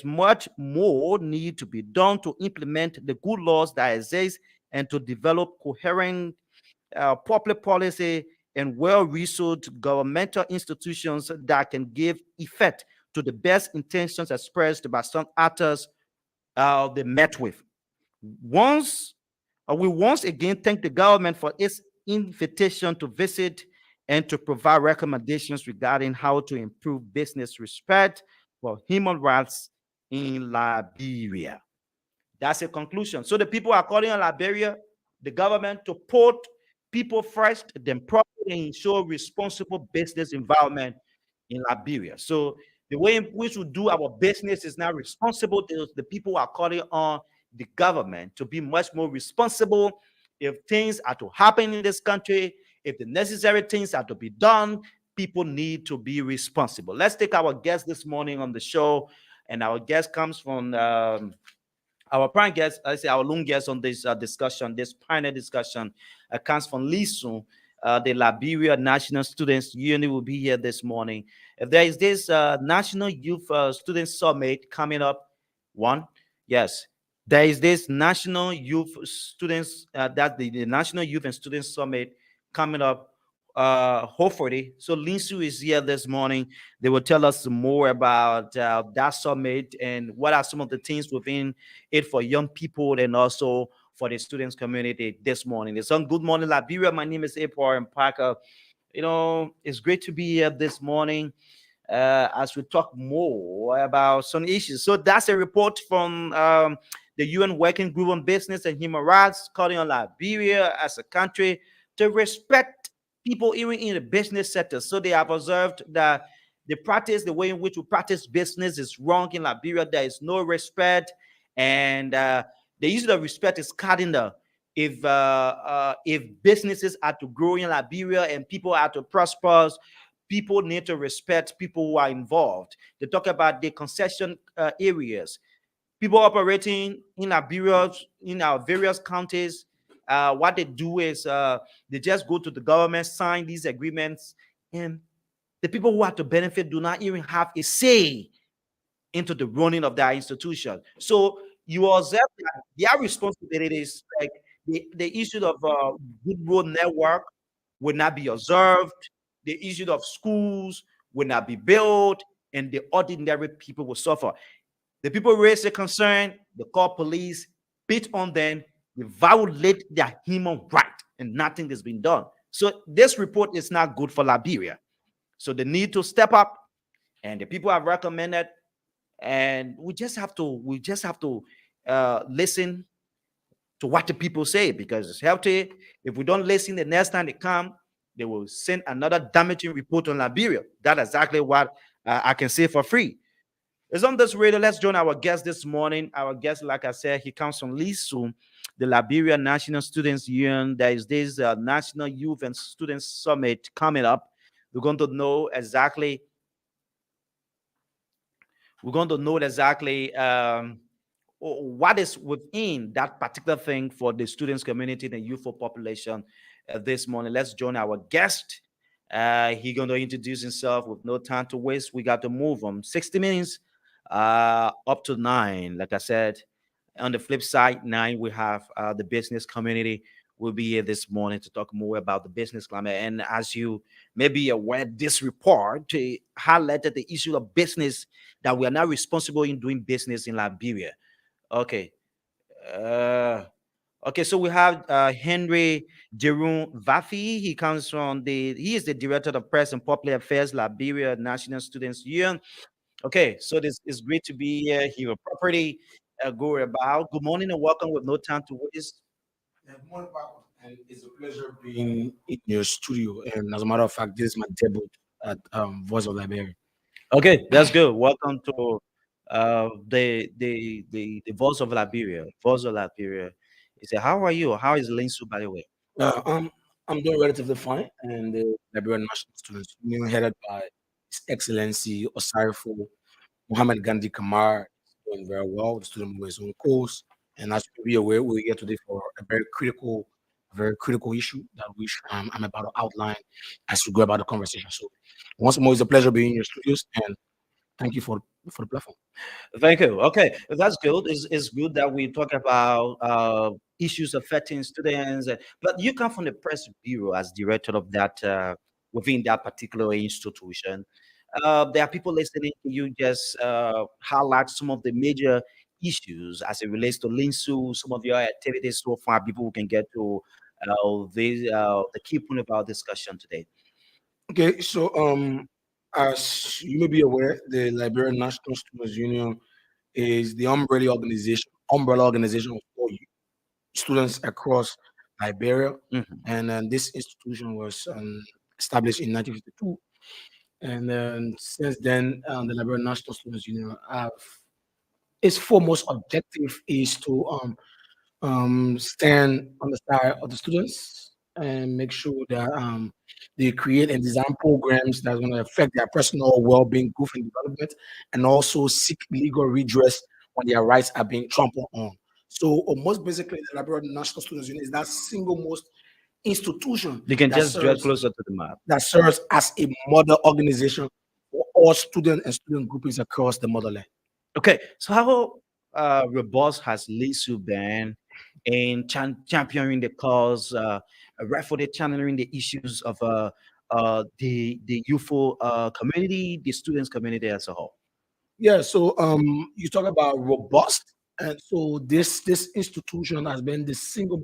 much more need to be done to implement the good laws that exist and to develop coherent public policy and well-resourced governmental institutions that can give effect to the best intentions expressed by some actors they met with. Once we once again thank the government for its invitation to visit and to provide recommendations regarding how to improve business respect for human rights in Liberia. That's a conclusion. So the people are calling on Liberia, the government, to put people first, then properly ensure responsible business environment in Liberia. So the way in which we do our business is now responsible. The people are calling on the government to be much more responsible. If things are to happen in this country, if the necessary things are to be done, people need to be responsible. Let's take our guest this morning on the show, and our guest comes from our prime guest, I say our lone guest on this discussion, this panel discussion, comes from LISU, the Liberia National Students Union will be here this morning. If there is this National Youth Student Summit coming up, one, yes, there is this National Youth Students, that the National Youth and Students Summit coming up hopefully. So Linsu is here this morning. They will tell us more about that summit and what are some of the things within it for young people and also for the students community this morning. It's on Good Morning Liberia. My name is April and Parker. It's great to be here this morning as we talk more about some issues. So that's a report from the UN Working Group on Business and Human Rights, calling on Liberia as a country to respect people even in the business sector. So they have observed that the way in which we practice business is wrong in Liberia. There is no respect, and the issue of respect is cardinal. If businesses are to grow in Liberia and people are to prosper, people need to respect people who are involved. They talk about the concession areas. People operating in Liberia, in our various counties, what they do is they just go to the government, sign these agreements, and the people who have to benefit do not even have a say into the running of their institution. So you observe that their responsibilities, like the issue of good road network, will not be observed. The issue of schools will not be built, and the ordinary people will suffer. The people raise a concern, they call police, beat on them, they violate their human right, and nothing has been done. So this report is not good for Liberia. So they need to step up, and the people have recommended, and we just have to listen to what the people say, because it's healthy. If we don't listen, the next time they come, they will send another damaging report on Liberia. That's exactly what I can say for free. It's on this radio. Let's join our guest this morning. Our guest, like I said, he comes from LISU, the Liberia National Students Union. There is this National Youth and Students Summit coming up. We're going to know exactly. We're going to know exactly what is within that particular thing for the students community and the youthful population this morning. Let's join our guest. He's going to introduce himself with no time to waste. We got to move from 60 minutes up to 9. Like I said, on the flip side, 9, we have the business community will be here this morning to talk more about the business climate. And as you may be aware, this report highlighted the issue of business, that we are not responsible in doing business in Liberia. Okay. Uh, okay, so we have Henry Jerome Vafi. He is the director of press and public affairs, Liberia National Students Union. Okay, so this is great to be here. He will properly go about. Good morning and welcome with no time to waste. Yeah, good morning, Paco. And it's a pleasure being in your studio. And as a matter of fact, this is my debut at Voice of Liberia. Okay, that's good. Welcome to the Voice of Liberia. Voice of Liberia. He said, "How are you? How is Linsu, by the way?" Uh, um, I'm doing relatively fine, and the Liberian National Students Union, headed by His Excellency Osarifo Muhammad Gandhi Kamar, is doing very well. The student movement is on course, and as you be aware, we're here today for a very critical issue that I'm about to outline as we go about the conversation. So, once more, it's a pleasure being in your studios, and Thank you for the platform. Thank you. Okay, that's good. It's good that we talk about issues affecting students. But you come from the press bureau as director of that within that particular institution. There are people listening to you. Just highlight some of the major issues as it relates to Linsu. Some of your activities so far. People who can get to the key point of our discussion today. Okay, so as you may be aware, the Liberian National Students Union is the umbrella organization of all students across Liberia, Mhm. and this institution was established in 1952. And then since then, the Liberian National Students Union have its foremost objective is to stand on the side of the students and make sure that they create and design programs that's going to affect their personal well-being, growth, and development, and also seek legal redress when their rights are being trampled on. So, most basically, the Liberian National Students Union is that single most institution You can that just draw serves closer to the map. that serves as a mother organization for all student and student groupings across the motherland. Okay, so how robust has Lisu been in championing the cause, rightfully channeling the issues of the youthful community, the students community as a whole? Yeah, so you talk about robust, and so this institution has been the single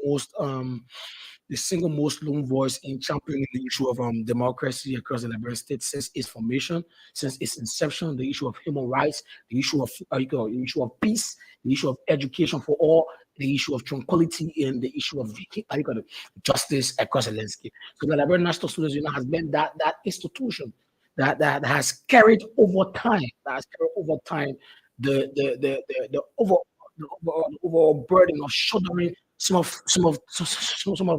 most lone voice in championing the issue of democracy across the Liberian state since its formation, since its inception. The issue of human rights, the issue of the issue of peace, the issue of education for all, the issue of tranquility, and the issue of justice across the landscape. So the Liberian National Students Union has been that institution that has carried over time, the overall burden of shouldering some of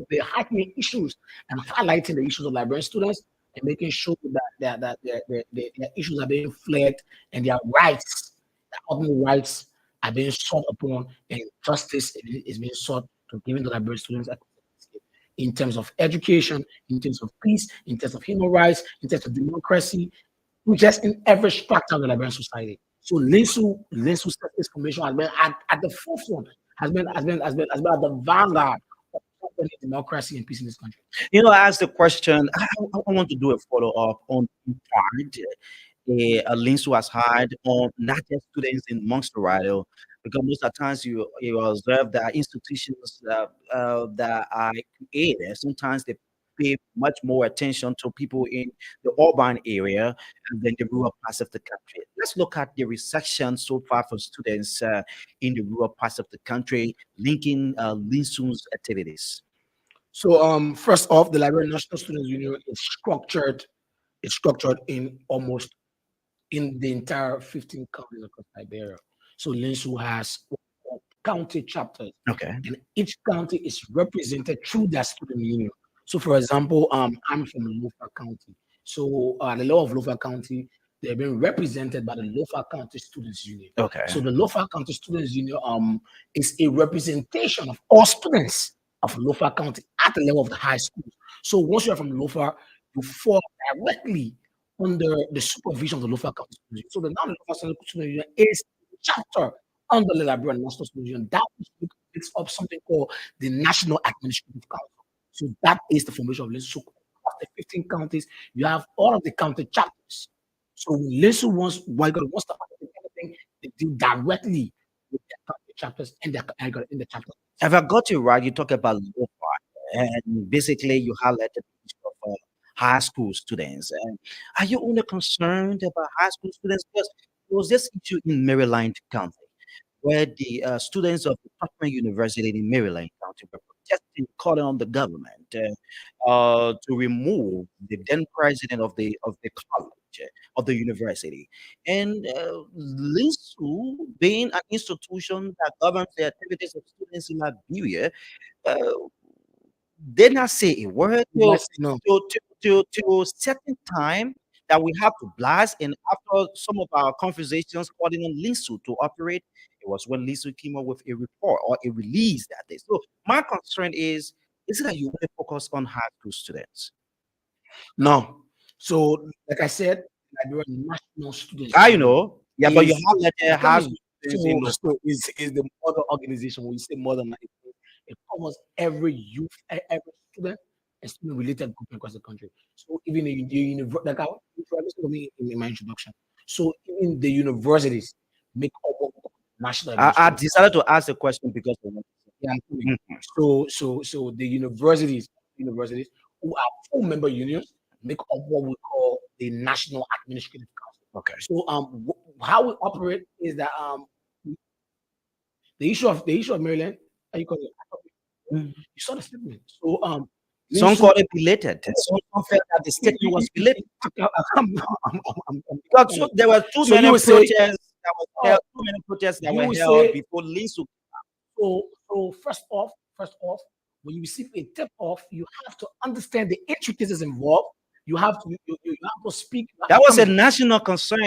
the heightening issues and highlighting the issues of Liberian students and making sure that their issues are being flagged and their rights, their ordinary rights, are being sought upon, and justice is being sought to giving the Liberian students in terms of education, in terms of peace, in terms of human rights, in terms of democracy, just in every structure of the Liberian society. So Linsu Justice Commission has been at the forefront, has been at the vanguard of democracy and peace in this country. You know, I asked the question. I want to do a follow up on part links was hard on not just students in Monster Rider, because most of the times you observe that institutions that are created, sometimes they pay much more attention to people in the urban area than the rural parts of the country. Let's look at the reception so far for students in the rural parts of the country, linking Linsun's activities. So first off, the Liberian National Students Union is structured. It's structured in the entire 15 counties across Liberia. So Linsu has county chapters, Okay. and each county is represented through their student union. So, for example, I'm from Lofa County. So, the law of Lofa County, they've been represented by the Lofa County Students Union. Okay. So, the Lofa County Students Union is a representation of all students of Lofa County at the level of the high school. So, once you're from Lofa, you fall directly under the supervision of the Lofa County Students Union. So, the now the Lofa Students Union is a chapter under the Liberian National Students Union that picks up something called the National Administrative Council. So that is the formation of LISU. So across the 15 counties, you have all of the county chapters. So when LISU wants to undertake anything, they deal directly with the county chapters and in the chapter. If I got you right, you talk about low and basically you highlighted the issue of high school students. And are you only concerned about high school students? Because there was this issue in Maryland County where the students of the Tubman University in Maryland County were protesting, calling on the government to remove the then president of the college of the university. And LISU, being an institution that governs the activities of students in Liberia, uh, did not say a word Let's know. to certain time that we have to blast. And after some of our conversations calling on Lisu to operate, it was when Lisu came up with a report or a release that day. So my concern is it that you only focus on high school students? No. So, like I said, Liberian National Students I Union know. Yeah, but you is have let I'm the high coming. school students in local. So is the mother organization. When you say mother, now, it covers every youth, every student, and student related group across the country. So even the university, like I listen to me in my introduction. So even the universities make up what we call National Liberian I Students decided Council. to ask a question because of what Yeah, I'm coming. you said. So the universities who are full member unions make up what we call the National Administrative Council. Okay. So how we operate is that the issue of Maryland, how you call it? Mhm. You saw the statement. So Some Linsu, call it belated. Some felt that the statement was belated. Because coming. there were too So you many will say, protests that were oh, held, too many protests that you were will held say, before Linsu. so first off, when you receive a tip off, you have to understand the intricacies involved. You have to you have to speak. That I'm was a coming. national concern.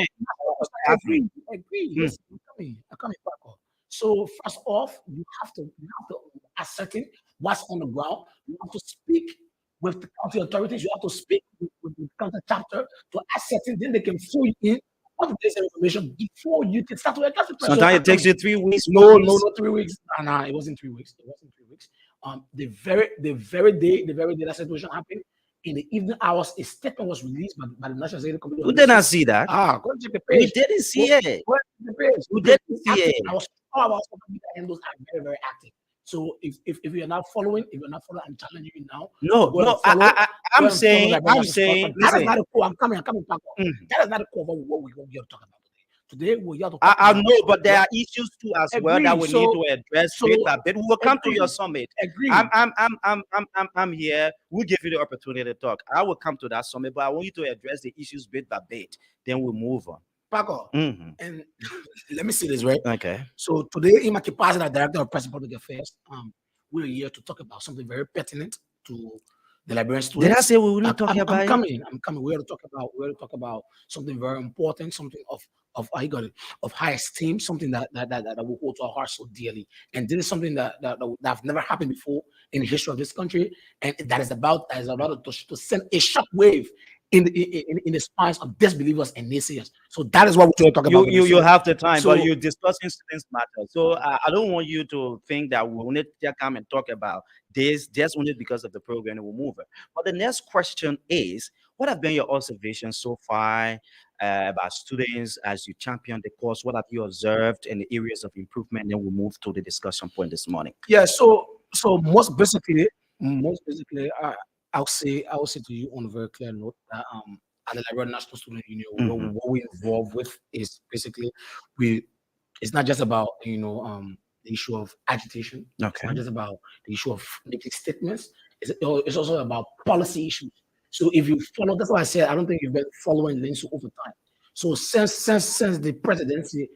Was I happening. agree. Mm. Listen, I'm coming back on. So first off, you have to ascertain what's on the ground. You have to speak with the county authorities. You have to speak with the county chapter to ascertain. Then they can fill you in all this information before you can start to address the person. So Sometimes I'm it takes coming. you 3 weeks. No, no, not 3 weeks. Nah, it wasn't 3 weeks. It wasn't 3 weeks. The very day that situation happened, in the evening hours, a statement was released by the National Security Committee We on did this. not see that. Go and check the We page. didn't Go, see it. go and check the page. We The page didn't is see active. it. All of our social media handles are very, very active. So if you're not following, I'm challenging you now to No, go and no. follow. I'm Go and follow saying, that I'm National Sport. saying. But that is Listen. not the core. I'm coming back on. Mhm. That is not the core of what we're here to talk about today. Today we're here to I, talk I about. know, but there are issues too as well that Agree. we need So to address so bit by bit. We will come to your agree. summit. Agree. I'm here. We'll give you the opportunity to talk. I will come to that summit, but I want you to address the issues bit by bit. Then we'll move on. Paco. Mhm. And let me say this, right? Okay. So today, in my capacity as Director of Press and Public Affairs, we're here to talk about something very pertinent to the Liberian Did I students. say we wouldn't talk I'm about it? coming. I'm coming. We're to talk about something very important, something of I got it, of high esteem, something that will hold to our hearts so dearly. And this is something that have never happened before in the history of this country, and that is about to send a shockwave in the spines of disbelievers and naysayers. So that is what we're going to talk about today. You have the time, but So you're discussing students matter. So I don't want you to think that we only come and talk about this just only because of the program and we'll move it. But the next question is, what have been your observations so far about students as you champion the course? What have you observed in the areas of improvement? Then we'll move to the discussion point this morning. yeah, so most basically, I will say to you on a very clear note that at the Liberia National Student Union, Mhm. what we involved with is basically we. It's not just about the issue of agitation. It's Okay. not just about the issue of making statements. It's also about policy issues. So if you follow, that's why I said I don't think you've been following Linsu over time. So since the presidency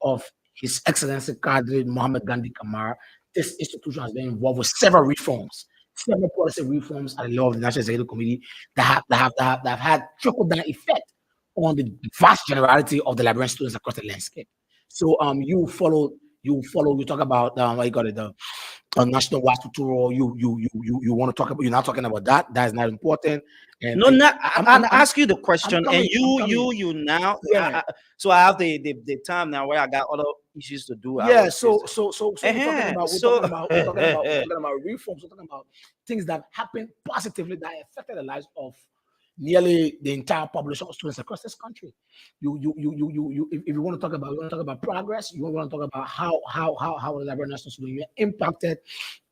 of His Excellency Kadri Mohammed Gandhi Kamara, this institution has been involved with several policy reforms at the level of the National Executive Committee that have had trickle down effect on the vast generality of the Liberian students across the landscape. So you talk about what you got it, the national watch tour. You want to talk about, you're not talking about that. That is not important. And, No, and not I'm I ask you the question, and coming. I'm coming. you now. Yeah. So I have the time now where I got other issues to do. I Yeah, was so just so so so we're talking uh-huh. about we're So talking about we're talking about we're talking about reforms. We're talking about things that happened positively that affected the lives of nearly the entire population of students across this country. If you want to talk about progress, you want to talk about how the Liberian National Student Union impacted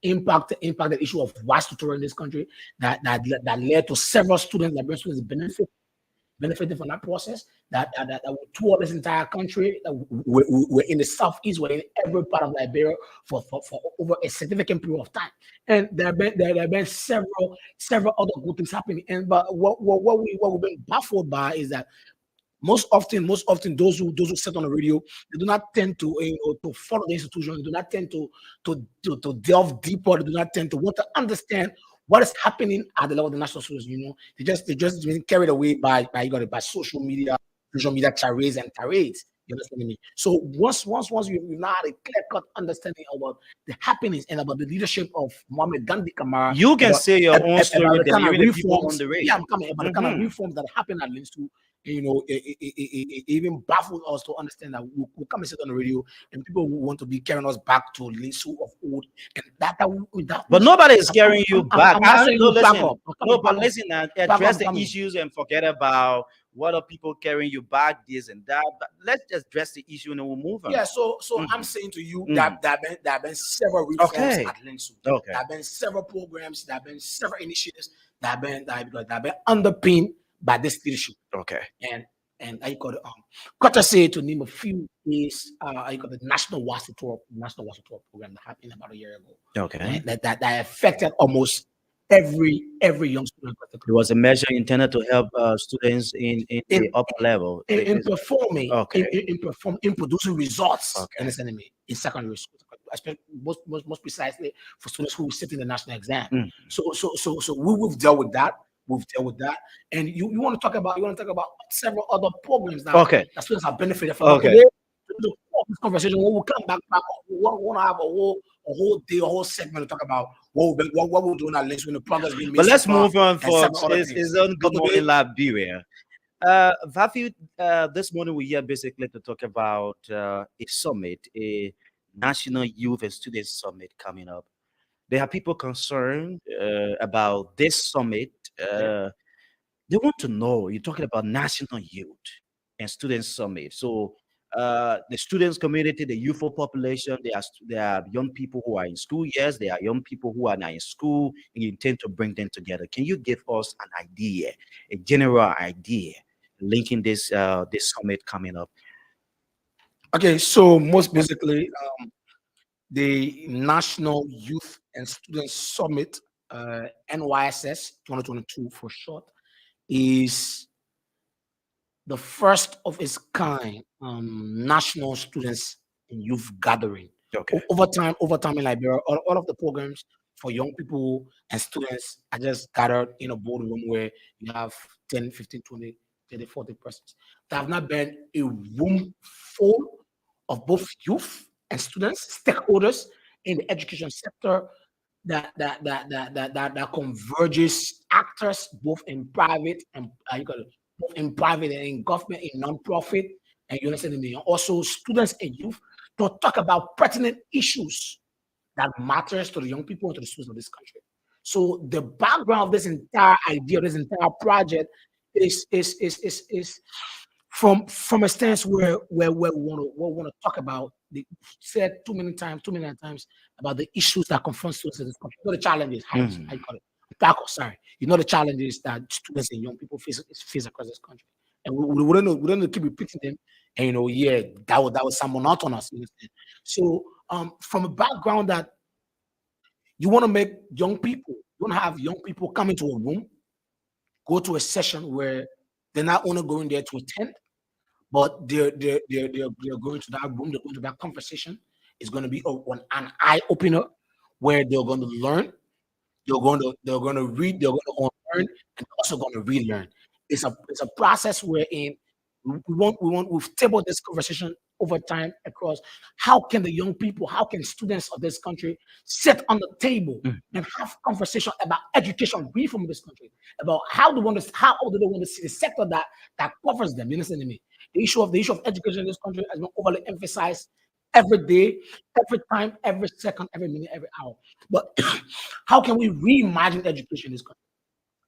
the issue of vast tutoring in this country that led to several students, Liberian students benefiting from that process, that will tour this entire country. We're in the southeast, we're in every part of Liberia for over a significant period of time. And there have been several other good things happening. And but what we've been baffled by is that most often those who sit on the radio, they do not tend to to follow the institution. They do not tend to delve deeper. They do not tend to want to understand what is happening at the level of the National Students Union. They just been carried away by social media charades and tirades. You understand me? So once you now had a clear cut understanding about the happenings and about the leadership of Mohammed Gandhi Kamara, you can about, say your own about story, the kind of delivering the people on reforms, the yeah, radio. I'm coming about the kind of reforms that happen at Linsu it even baffles us to understand that we come and sit on the radio and people who want to be carrying us back to Lisu of old, and that But which nobody is carrying you back. I'm not saying No, you back listen. up. I'm No, coming but back up. listen and Back up, address I'm the coming. issues and forget about what are people carrying you back, this and that. But let's just address the issue and then we'll move on. Yeah, so I'm Mhm, saying to you mhm. that there have been several reforms Okay. at Linsu. Okay. There have been several programs, there have been several initiatives that have been underpinned by this leadership. Okay. And I got courtesy to name a few is I got the National Water Tour program that happened about a year ago. Okay. That affected almost every young student across the It country was a measure intended to help students in the in upper level. in performing Okay. in producing results. Okay. Understand me in secondary school, especially most precisely for students who sit in the national exam. Mm. So we've dealt with that. We've dealt with that, and you want to talk about several other programs Okay. that students have benefited from. But Okay. today, this conversation, when we come back, we want to have a whole day, a whole segment to talk about what we're doing at least when the progress being made But so let's far, move on, and several folks. other It's things. on But Good today, Morning Liberia. Vafi, this morning we're here basically to talk about a summit, a National Youth and Students Summit coming up. There are people concerned about this summit. yeah. They want to know, you're talking about National Youth and Students Summit. So the students community, the youthful population, they are young people who are in school. Yes, they are young people who are not in school, and you intend to bring them together. Can you give us an idea, a general idea, linking this summit coming up? Okay, so most basically, the National Youth and Student Summit, NYSS 2022 for short, is the first of its kind national students and youth gathering. Okay. Over time in Liberia, all of the programs for young people and students are just gathered in a boardroom where you have 10, 15, 20, 30, 40 persons. There have not been a room full of both youth and students, stakeholders in the education sector that converges actors both in private and both in private and in government, in non-profit, and you understand me, and also students and youth to talk about pertinent issues that matters to the young people and to the students of this country. So the background of this entire idea, this entire project, is from a stance where we want to talk about the said too many times about the issues that confront students in this country. You know the challenges, Mhm. I call it tackle, sorry. You know the challenges that students and young people face across this country. And we don't keep repeating them. And yeah, that was some monotonous. You understand? So from a background that you want to make young people, you want to have young people come into a room, go to a session where they're not only going there to attend, but they're going to that room, they're going to that conversation. It's going to be an eye opener where they're going to learn, they're going to read, they're going to unlearn, and also going to relearn. It's a process wherein we've tabled this conversation over time across how can the young people, how can students of this country sit on the table Mm. and have conversation about education reform in this country, about how do they want to see the sector that covers them. You understand me? The issue of education in this country has been overly emphasized every day, every time, every second, every minute, every hour. But how can we reimagine education in this country?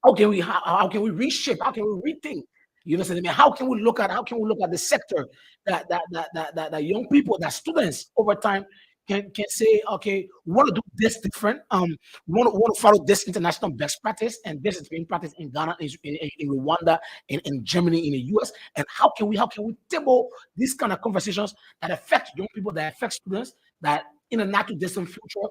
How can we reshape? How can we rethink? You understand me? How can we look at the sector that young people, that students over time can say, okay, we want to do this different. We want to follow this international best practice, and this is being practiced in Ghana, in Rwanda, in Germany, in the US. And how can we table these kind of conversations that affect young people, that affect students, that in a not too distant future,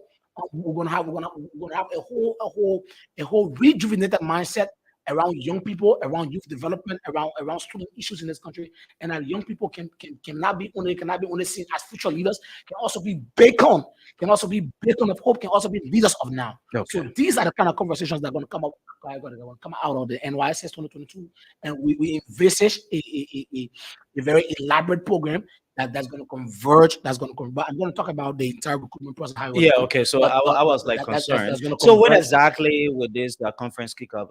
we're gonna have a whole rejuvenated mindset around young people, around youth development, around student issues in this country, and that young people cannot be only seen as future leaders, can also be bacon of hope, can also be leaders of now. Okay. So these are the kind of conversations that are going to come out of the NYSS 2022, and we envisage a very elaborate program that's going to converge. That's going to convert. I'm going to talk about the entire recruitment process, how it was Yeah, done, okay. So but I was like that's concerned. going to So when converge. exactly would this conference kick up,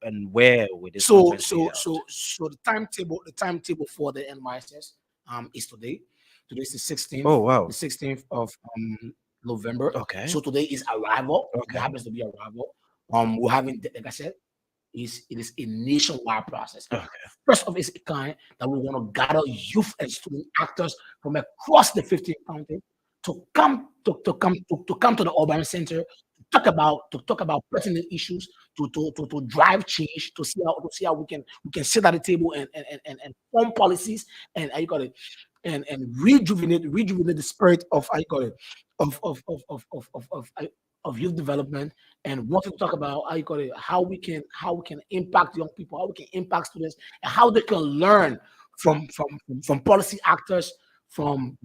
and where would this conference be held? So the timetable for the NYSS is today. Today is the 16th, Oh wow. the 16th of November. Okay. So today is arrival. It Okay. happens to be arrival. We're having, like I said, it is a nationwide process. Okay. First of its kind that we want to gather youth and student actors from across the 15 counties to come to the urban center to talk about pertinent issues to drive change to see how we can sit at the table and form policies and how you call it and rejuvenate the spirit of how you call it of youth development and want to talk about how you call it how we can impact young people, how we can impact students, and how they can learn from policy actors, from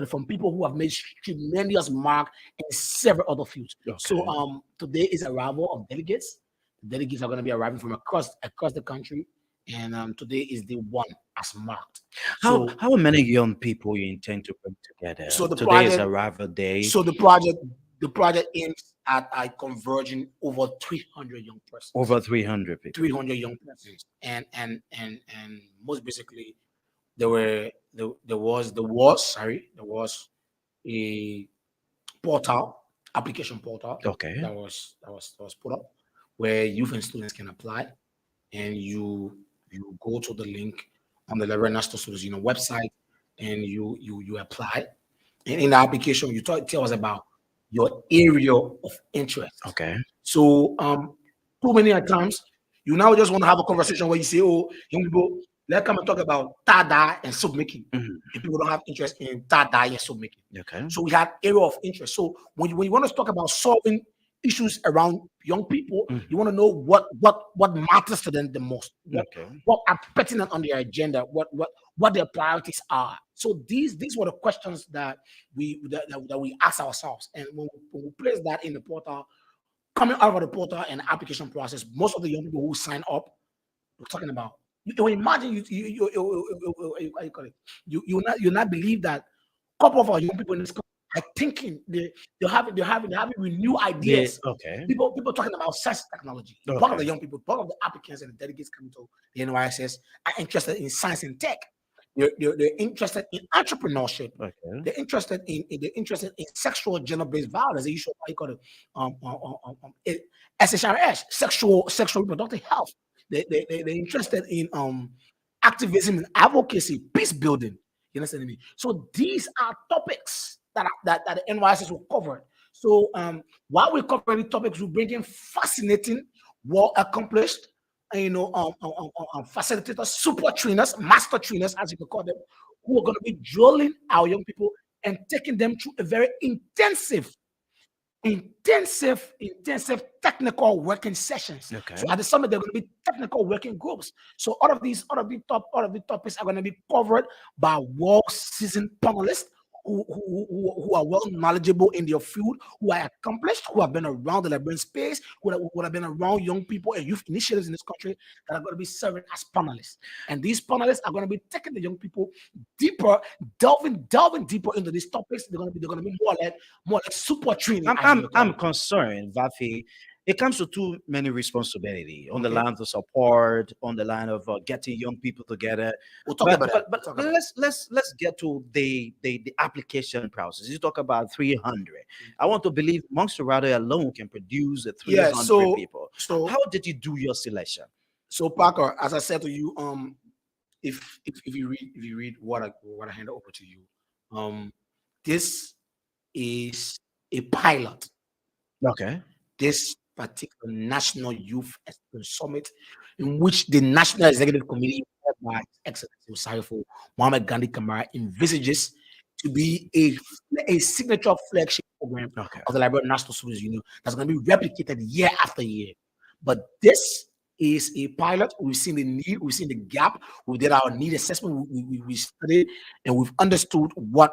from people who have made tremendous mark in several other fields. So Okay. today is arrival of delegates. The delegates are going to be arriving from across the country, and today is the one as marked. So How many young people you intend to bring together? so the Today is project arrival day. so the project aims at converging over 300 young persons. Over 300 people. 300 young persons, and most basically there was a portal application portal Okay. that was put up where youth and students can apply, and you go to the link on the Liberia National Students Union website, and you apply. And in the application, you tell us about your area of interest. Okay. So too many a times you now just want to have a conversation where you say, "Oh, young people, let's come and talk about tada and soap making." Mhm. And people don't have interest in tada and soap making. Okay. So we have area of interest. So when you want to talk about solving issues around young people, Mhm. you want to know what matters to them the most, Okay. what are pertinent on their agenda, what their priorities are. So these were the questions that that we ask ourselves, and when we place that in the portal, coming out of the portal and application process, most of the young people who sign up, we're talking about. You imagine you call it. You not believe that a couple of our young people in this country are thinking they're having renewed Yeah. ideas. Okay. People talking about science technology. Part of Okay. the young people, part of the applicants and the delegates coming to the NYSS are interested in science and tech. They're interested in entrepreneurship. Okay. They're interested in sexual gender-based violence. The issue of how you call it, SHRS, sexual reproductive health. They're interested in activism and advocacy, peace building. You understand me? So these are topics that the NYSS will cover. So while we cover the topics, we bring in fascinating, well accomplished, facilitators, super trainers, master trainers, as you can call them, who are going to be drilling our young people and taking them through a very intensive technical working sessions. Okay. So at the summit, there are going to be technical working groups. So all of the topics are going to be covered by world seasoned panelists who are well knowledgeable in their field, who are accomplished, who have been around the Liberian space, who have been around young people and youth initiatives in this country that are going to be serving as panelists. And these panelists are going to be taking the young people deeper, delving deeper into these topics. They're going to be more like super training. I'm concerned, Vafi. It comes to too many responsibility on the Okay. line of support, on the line of getting young people together. We'll talk But about but that. but let's get to the application process. You talk about 300. I want to believe Monsterado alone can produce a Yeah. 300 people. So How did you do your selection? so Parker, as I said to you, if you read what I handed over to you, this is a pilot. Okay. This particular National Youth Experience Summit, in which the National Executive Committee, led by His Excellency Osarifo Mohammed Gandhi Kamara, envisages to be a signature flagship program Okay. of the Liberian National Students Union that's going to be replicated year after year. But this is a pilot. We've seen the need, we've seen the gap. We did our need assessment. We studied and we've understood what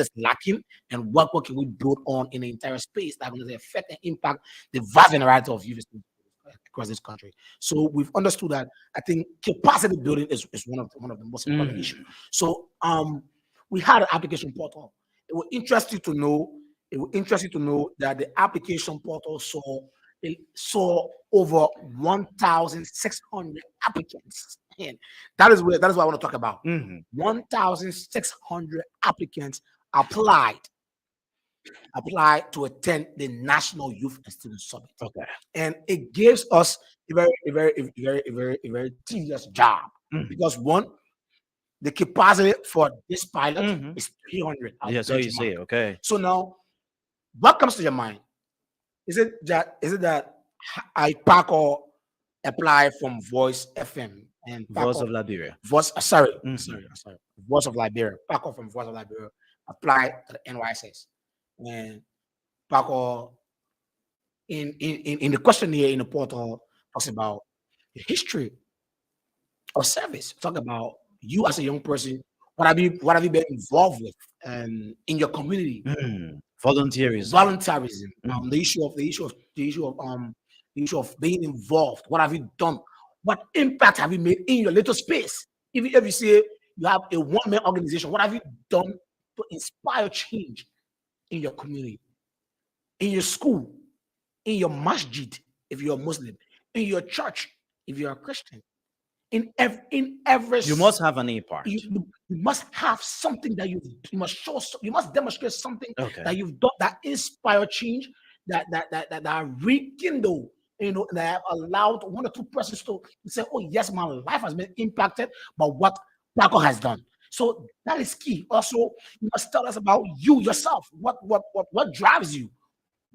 is lacking and what can we build on in the entire space that will affect and impact the vast variety of youth across this country. So we've understood that I think capacity building is one of the most important issues. So we had an application portal. It will interest you to know. It will interest you to know that the application portal saw over 1,600 applicants. And that is what I want to talk about. 1,600 applicants applied to attend the National Youth and Student Summit. Okay. And it gives us a very tedious job because one, the capacity for this pilot is 300. Yes, so you say, okay. So now, what comes to your mind? Is it that I Paco apply from Voice FM and Paco, Voice of Liberia. Voice of Liberia. Paco from Voice of Liberia apply to the NYSS. And Paco in the questionnaire in the portal talks about the history of service. Talk about you as a young person. What have you been involved with in your community? Volunteerism. The issue of being involved. What have you done? What impact have you made in your little space? Even if you say you have a one-man organization, what have you done to inspire change in your community, in your school, in your masjid if you're a Muslim, in your church if you're a Christian? In every you must have an impact. You must have something that you must show. You must demonstrate something that you've done that inspire change, that rekindle, that have allowed one or two persons to say, "Oh yes, my life has been impacted by what Paco has done." So that is key. Also, you must tell us about you yourself. What drives you?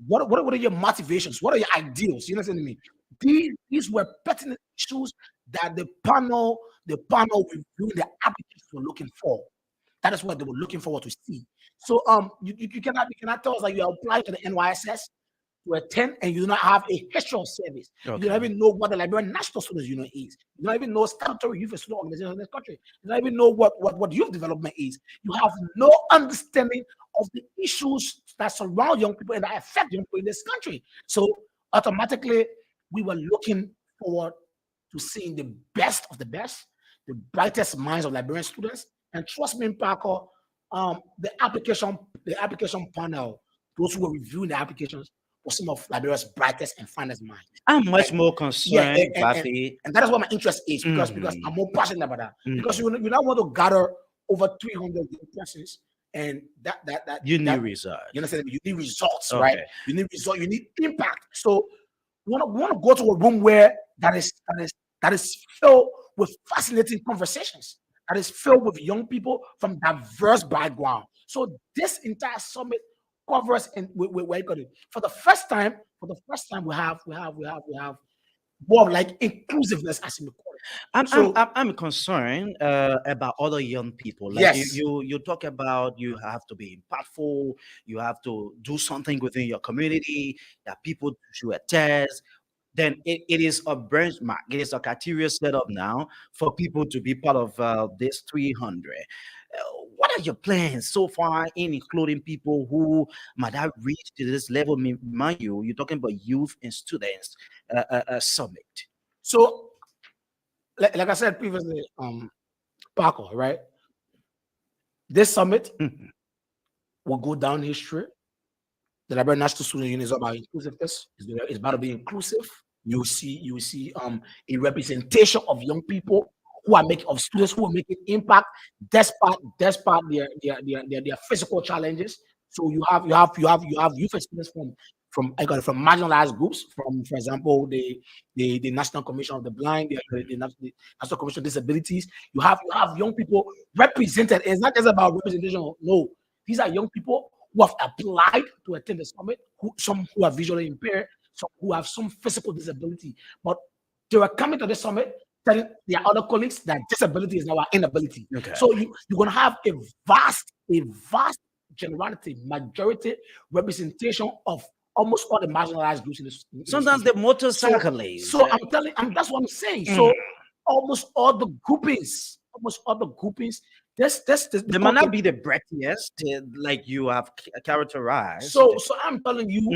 What are your motivations? What are your ideals? You understand me? These were pertinent issues that the panel reviewing the applications were looking for. That is what they were looking forward to see. So you cannot tell us that you are applying to the NYSS to attend and you do not have a history of service. You don't even know what the Liberian National Students Union is. You don't even know statutory youth and student organizations in this country. You don't even know what youth development is. You have no understanding of the issues that surround young people and that affect young people in this country. So automatically, we were looking forward to seeing the best of the best, the brightest minds of Liberian students. And trust me, Paco, the application panel, those who were reviewing the applications, were some of Liberia's brightest and finest minds. I'm much more concerned, and that is what my interest is, because I'm more passionate about that. Because you now want to gather over 300 persons, and that you need results. You understand? You need results, right? You need results. You need impact. So we want to go to a room where that is filled with fascinating conversations, that is filled with young people from diverse backgrounds. So this entire summit covers, and we got it for the first time. We have more of like inclusiveness as in the court. I'm concerned about other young people. Like you talk about, you have to be impactful, you have to do something within your community that people should attest. Then it is a benchmark. It is a criteria set up now for people to be part of this 300. What are your plans so far in including people who might have reached to this level? Mind you, you're talking about youth and students summit. So, like I said previously, Paco, right? This summit will go down history. The Liberian National Student Union is about inclusiveness. It's about to be inclusive. You see a representation of young people of students who are making impact despite their physical challenges. So you have youth students from marginalized groups, for example, the National Commission of the Blind, the National Commission of Disabilities. You have young people represented. It's not just about representation. No, these are young people who have applied to attend the summit, some who are visually impaired, some who have some physical disability, but they were coming to the summit telling their other colleagues that disability is now our inability. So you're going to have a vast generality, majority representation of almost all the marginalized groups in this. Sometimes the motorcyclists. So that's what I'm saying. So almost all the groupings This They might not be the breathiest, like you have characterized. so I'm telling you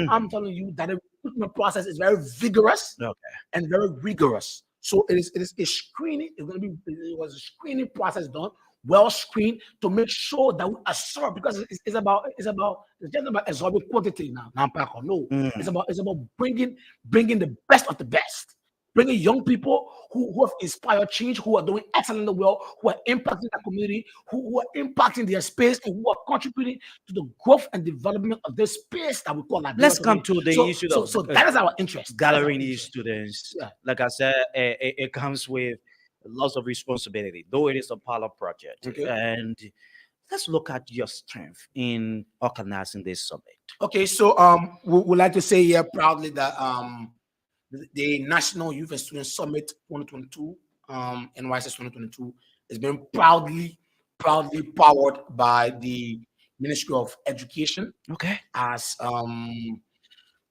that the recruitment process is very vigorous Okay. and very rigorous. So it is a screening. It was a screening process done, well screened to make sure that we absorb because it's just about absorbing quantity now. Now, Paco, no, Mm. it's about bringing the best of the best. Bringing young people who have inspired change, who are doing excellent in the world, who are impacting the community, who are impacting their space, and who are contributing to the growth and development of this space that we call Liberia Let's come today. to the So, issue so, of so that is our interest. That is our gathering these interest. students. Yeah. Like I said, it comes with lots of responsibility, though it is a pilot project. Okay. And let's look at your strength in organizing this summit. Okay. So, we would like to say here proudly that the National Youth and Student Summit 2022, NYSS 2022, has been proudly powered by the Ministry of Education Okay. as the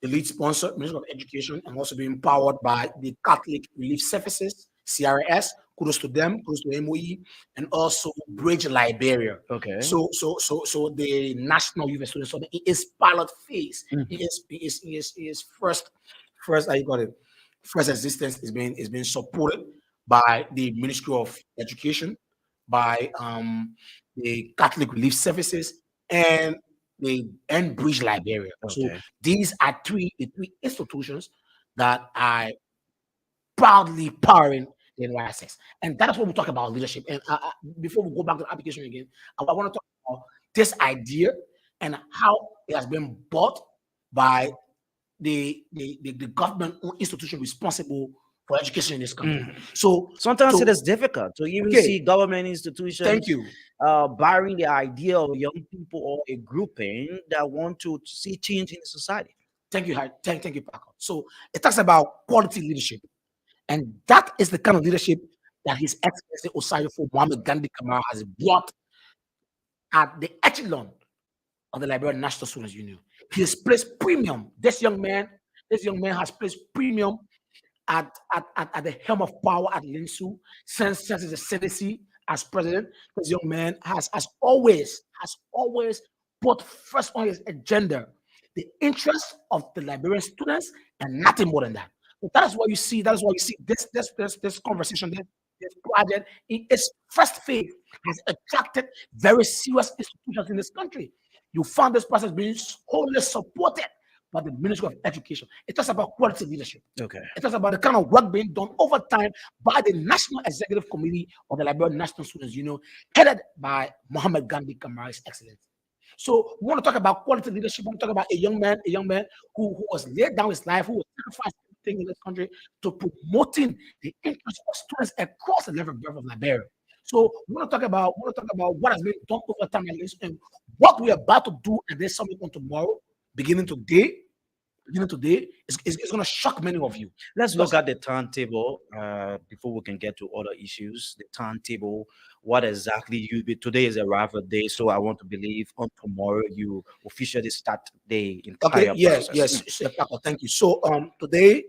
lead sponsor, Ministry of Education, and also being powered by the Catholic Relief Services, CRS. Kudos to them, kudos to MOE, and also Bridge Liberia. Okay. So the National Youth and Student Summit it is pilot phase. Mhm. It is first how you got it. First existence is being supported by the Ministry of Education, by the Catholic Relief Services, and Bridge Liberia. So Okay. these are the three institutions that are proudly powering the NYSS. And that is what we talk about leadership. And before we go back to the application again, I want to talk about this idea and how it has been bought by the government institution responsible for education in this country. So Sometimes it so is difficult to even Okay. see government institutions thank you. barring the idea of young people or a grouping that want to see change in society. Thank you, thank you, Paco. So it talks about quality leadership. And that is the kind of leadership that His Excellency Osayofo Mohammed Gandhi Kamara has brought at the echelon of the Liberian National Students Union. He has placed premium. This young man has placed premium at the helm of power at Linsu since his ascendancy as president. This young man has always put first on his agenda the interests of the Liberian students and nothing more than that. So that is why you see this conversation, this project in its first phase has attracted very serious institutions in this country. You found this process being wholly supported by the Ministry of Education. It talks about quality leadership. Okay. It talks about the kind of work being done over time by the National Executive Committee of the Liberian National Students Union, headed by Mohammed Gandhi Kamara's Excellency. So we want to talk about quality leadership. We want to talk about a young man who was laid down his life, who was sacrificed everything in this country to promoting the interests of students across the level of Liberia. So we want to talk about what has been done over time and what we are about to do at this summit on tomorrow, beginning today. It's going to shock many of you. Let's look at the timetable before we can get to other issues. The timetable, what exactly you be today is arrival day, so I want to believe on tomorrow you officially start the entire Yes, process. yes, Paco, thank you. So today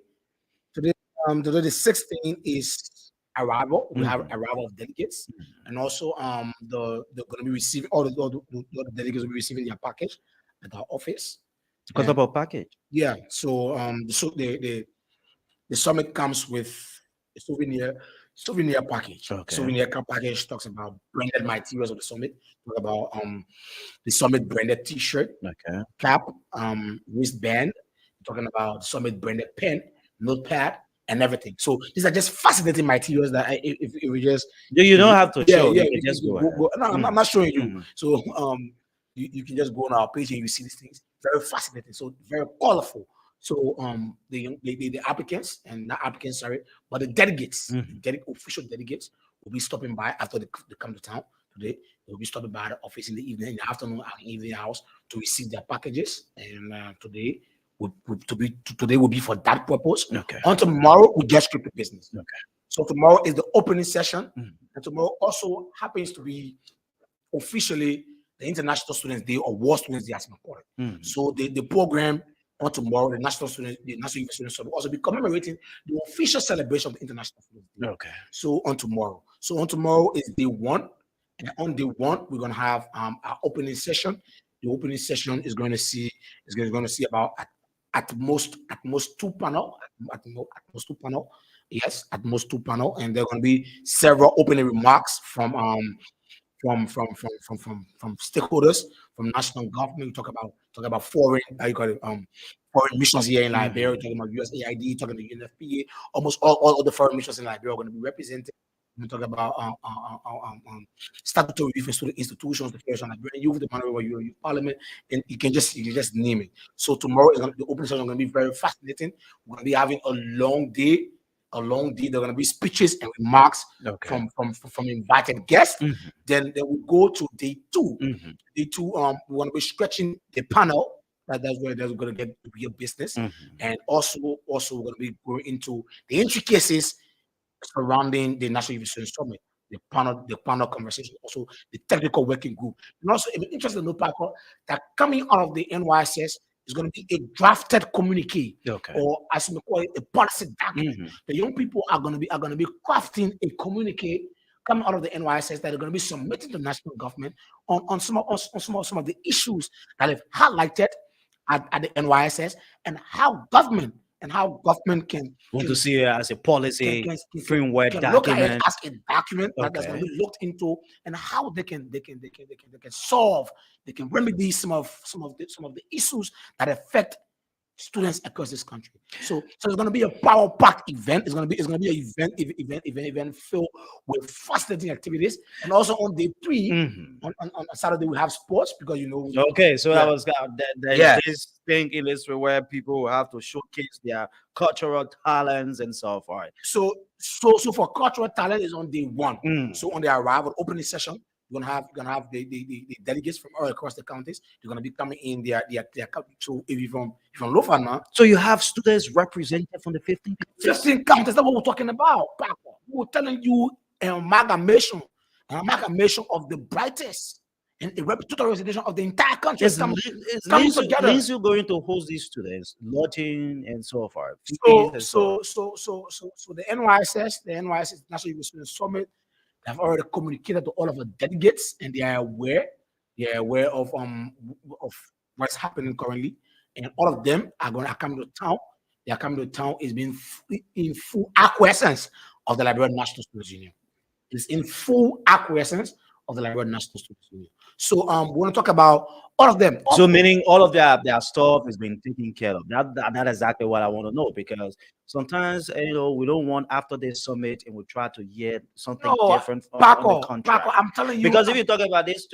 the 16th is arrival. We have arrival of delegates, and also they're going to be receiving all the delegates will be receiving their package at our office. Because And- about package. Yeah, so the summit comes with a souvenir package. Okay. Souvenir package talks about branded materials of the summit. Talk about the summit branded T-shirt, Okay. cap, wristband. Talking about the summit branded pen, notepad, and everything. So these are just fascinating materials that if we just You don't have to show. yeah, You can just go ahead. No, I'm not showing you. Mhm. So you can just go on our page and you see these things. Very fascinating. So very colorful. So the applicants and not applicants, sorry, but the delegates, official delegates will be stopping by after they come to town today. They will be stopping by the office in the evening, in the afternoon, and evening hours to receive their packages. And today will be for that purpose. Okay. On tomorrow, we get straight to business. Okay. So tomorrow is the opening session, and tomorrow also happens to be officially the International Students Day or World Students Day, as we call it. So the program on tomorrow, the National Youth Students Summit, will also be commemorating the official celebration of the International Students Day. Okay. So on tomorrow is day one, And on day one, we're gonna have our opening session. The opening session is going to see about at most two panel, at most two panel. Yes, at most two panel, and there are going to be several opening remarks from stakeholders, from national government. We talk about foreign, how you call it, foreign missions here in Liberia. We're talking about USAID, talking about UNFPA. Almost all of the foreign missions in Liberia are going to be represented. We talk about statutory institutions, the Federation of Liberian Youth, the Honorable Youth Parliament, and you can just name it. So tomorrow is the opening session is going to be very fascinating. We're going to be having a long day. A long day. There are going to be speeches and remarks from invited guests. Then we go to day two. Day two, we want to be stretching the panel. That's where we're going to get real business, and also we're going to be going into the intricacies surrounding the National Youth Student Summit, the panel conversation, also the technical working group. And also, if you're interested in the paper, that coming out of the NYSS is going to be a drafted communique, or as we call it, a policy document. The young people are going to be crafting a communique coming out of the NYSS that are going to be submitted to the national government on some of the issues that have highlighted at the NYSS, and how government can want to see it as a policy framework can look at it document. as a document that's going to be looked into, and how they can solve, they can remedy some of the issues that affect students across this country. So it's going to be a power-packed event. It's going to be an event filled with fascinating activities. And also on day three, on Saturday, we have sports, because So that was this thing in Israel where people will have to showcase their cultural talents and so forth. So for cultural talent is on day one. So on the arrival opening session, you're gonna have the delegates from all across the counties. They're gonna be coming in their so if you're from Lofa now. So you have students represented from the 15 counties. That's what we're talking about, Papa. We're telling you an amalgamation of the brightest and a total representation of the entire country. Is Lindsay going to host these students, lodging and so forth? So the NYSS National Youth Student Summit, have already communicated to all of the delegates, and they are aware of what's happening currently, and all of them are coming to town. They are coming to town. It's been in full acquiescence of the Liberian National Students Union. It's in full acquiescence of the Liberian National Students Union. So we want to talk about all of them. So meaning all of their stuff is being taken care of. That's exactly what I want to know, because sometimes we don't want after this summit and we try to hear something different from the country. Paco, I'm telling you, because if you talk about this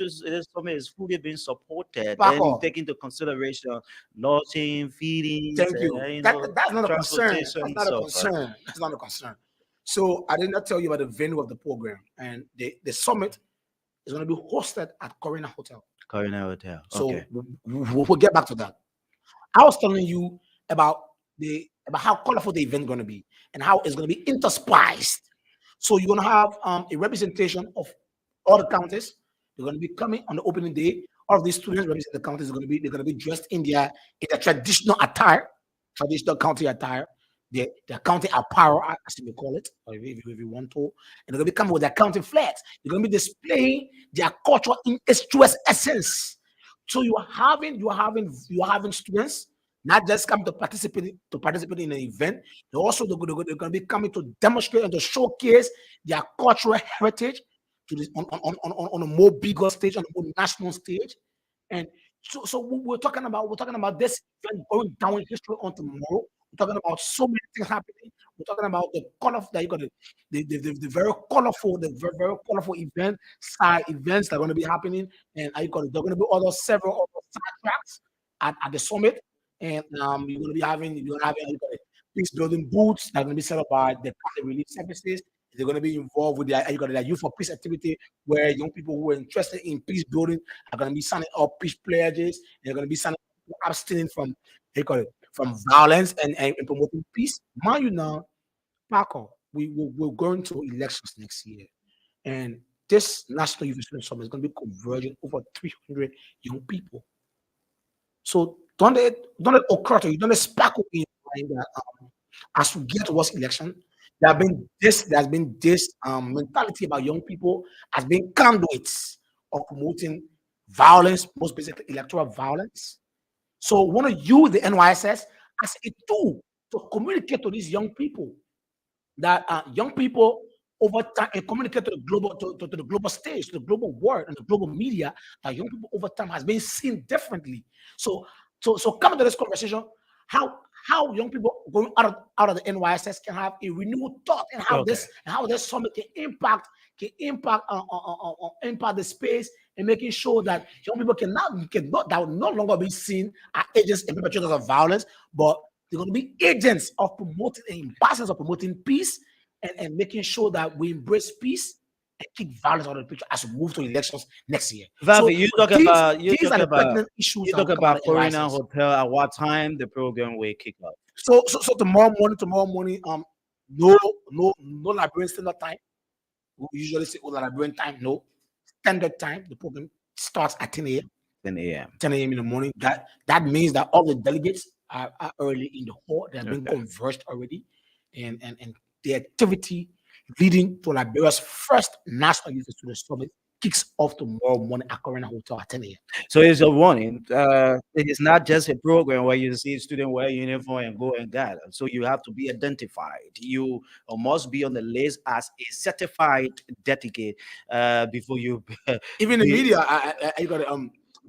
summit is fully being supported, then take into consideration lodging, feeding. Thank you. That's not a concern. That's not a concern. So I did not tell you about the venue of the program, and the summit is going to be hosted at Corina Hotel. So we'll get back to that. I was telling you about how colorful the event is going to be, and how it's going to be interspiced. So you're going to have a representation of all the counties. They're going to be coming on the opening day. All of these students represent the counties. They're going to be dressed in their traditional attire, traditional county attire. Their county apparel, as you may call it, or if you want to, and they're going to be coming with their county flags. They're going to be displaying their cultural incestuous essence. So you are having students not just come to participate in an event. They're going to be coming to demonstrate and to showcase their cultural heritage on a more bigger stage, on a more national stage. And so we're talking about this event going down in history on tomorrow. We're talking about so many things happening. We're talking about the color that you got the very colorful events that are going to be happening, and there are going to be several other side tracks at the summit, and you're going to be having peace building booths that are going to be set up by the county relief services. They're going to be involved with their Youth for Peace activity, where young people who are interested in peace building are going to be signing up peace pledges. They're going to be signing up abstaining from violence and promoting peace. Mind you now, Paco, we're going to elections next year, and this National Youth Student Summit is going to be converging over 300 young people. So don't let occur to you, don't let sparkle in your mind that as we get towards election, There has been this mentality about young people as being conduits of promoting violence, most basically electoral violence. So we want to use the NYSS as a tool to communicate to these young people that young people over time and communicate to the global to the global stage, to the global world and the global media that young people over time has been seen differently. So coming to this conversation, how young people going out of the NYSS can have a renewed thought and Okay. how this summit impact the space and making sure that young people cannot that will no longer be seen as agents and perpetrators of violence, but they're going to be agents of promoting and ambassadors of promoting peace and making sure that we embrace peace and keep violence out of the picture as we move to elections next year. Vavi, So you talk these about you these talk are the about pertinent issues you that talk will come out about of Corina NYSS. Hotel. At what time the program will kick off? So tomorrow morning, no Liberian standard time. We usually say, oh, Liberian time, no. Standard time, the program starts at 10 a.m. 10 a.m. 10 a.m. in the morning. That means that all the delegates are early in the hall. They have been Okay. conversed already. And the activity leading to Liberia's first National Youth Student Summit kicks off tomorrow morning at Corona Hotel at 10 a.m. So it's a warning. It is not just a program where you see student wear uniform and go and gather. So you have to be identified. You must be on the list as a certified delegate before you Even the be. media, I got it.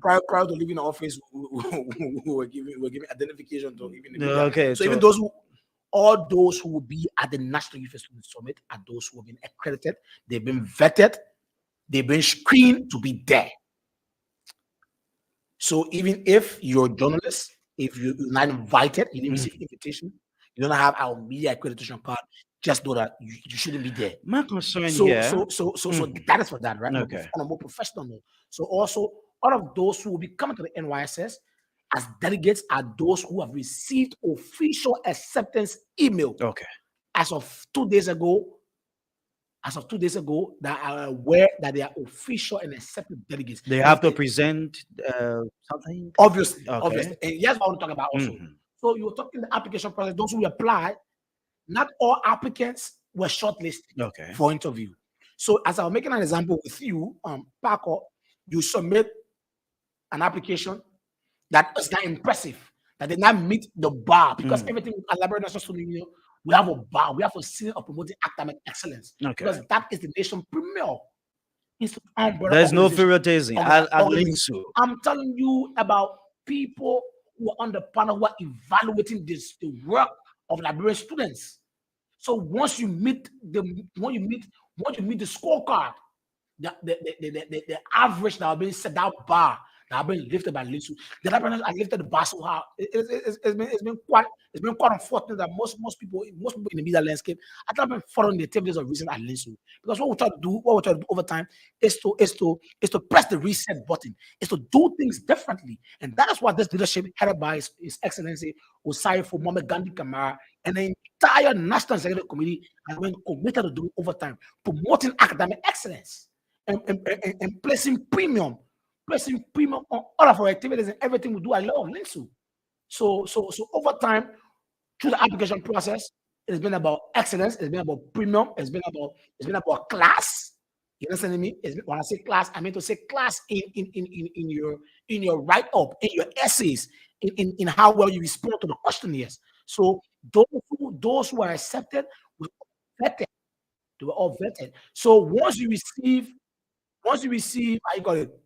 Prior to leaving the office, we were giving identification to even the media. Okay, So even so all those who will be at the National Youth Student Summit are those who have been accredited, they've been vetted, they've been screened to be there. So even if you're a journalist, if you're not invited, you didn't receive invitation, you don't have our media accreditation card, just know that you shouldn't be there. my concern So here. that is for that, right? Okay. On a more professional note. So also all of those who will be coming to the NYSS as delegates are those who have received official acceptance email Okay. as of 2 days ago. That are aware that they are official and accepted delegates. They have to present something. Obviously. Okay. And yes, I want to talk about also. Mhm. So you were talking the application process, those who apply, not all applicants were shortlisted Okay. for interview. So as I was making an example with you, Paco, you submit an application that is not impressive, that did not meet the bar, because everything at Liberia National Student Union, we have a bar, we have a seal of promoting academic excellence, Okay. because that is the nation premier umbrella There's no organization. favoritism at Organization. Linsu. I'm telling you about people who are on the panel who are evaluating the work of Liberian students. So once you meet the scorecard, the average that have been set, that bar that have been lifted by Linsu, the Liberians are lifted the bar so high. It's been quite unfortunate that most people in the media landscape have not been following the activities of recent at Linsu. Because what we try to do over time is to press the reset button, is to do things differently. And that is what this leadership headed by His Excellency Osai Mohammed Gandhi Kamara and the entire National Executive Committee has been committed to do over time, promoting academic excellence and placing premium on all of our activities and everything we do. I love Linsu. So over time, through the application process, it's been about excellence, it's been about premium, it's been about class. You understand me? When I say class, I mean to say class in your write-up, in your essays, in how well you respond to the questionnaires. So those who are accepted were vetted. They were all vetted. So once you receive, I got it,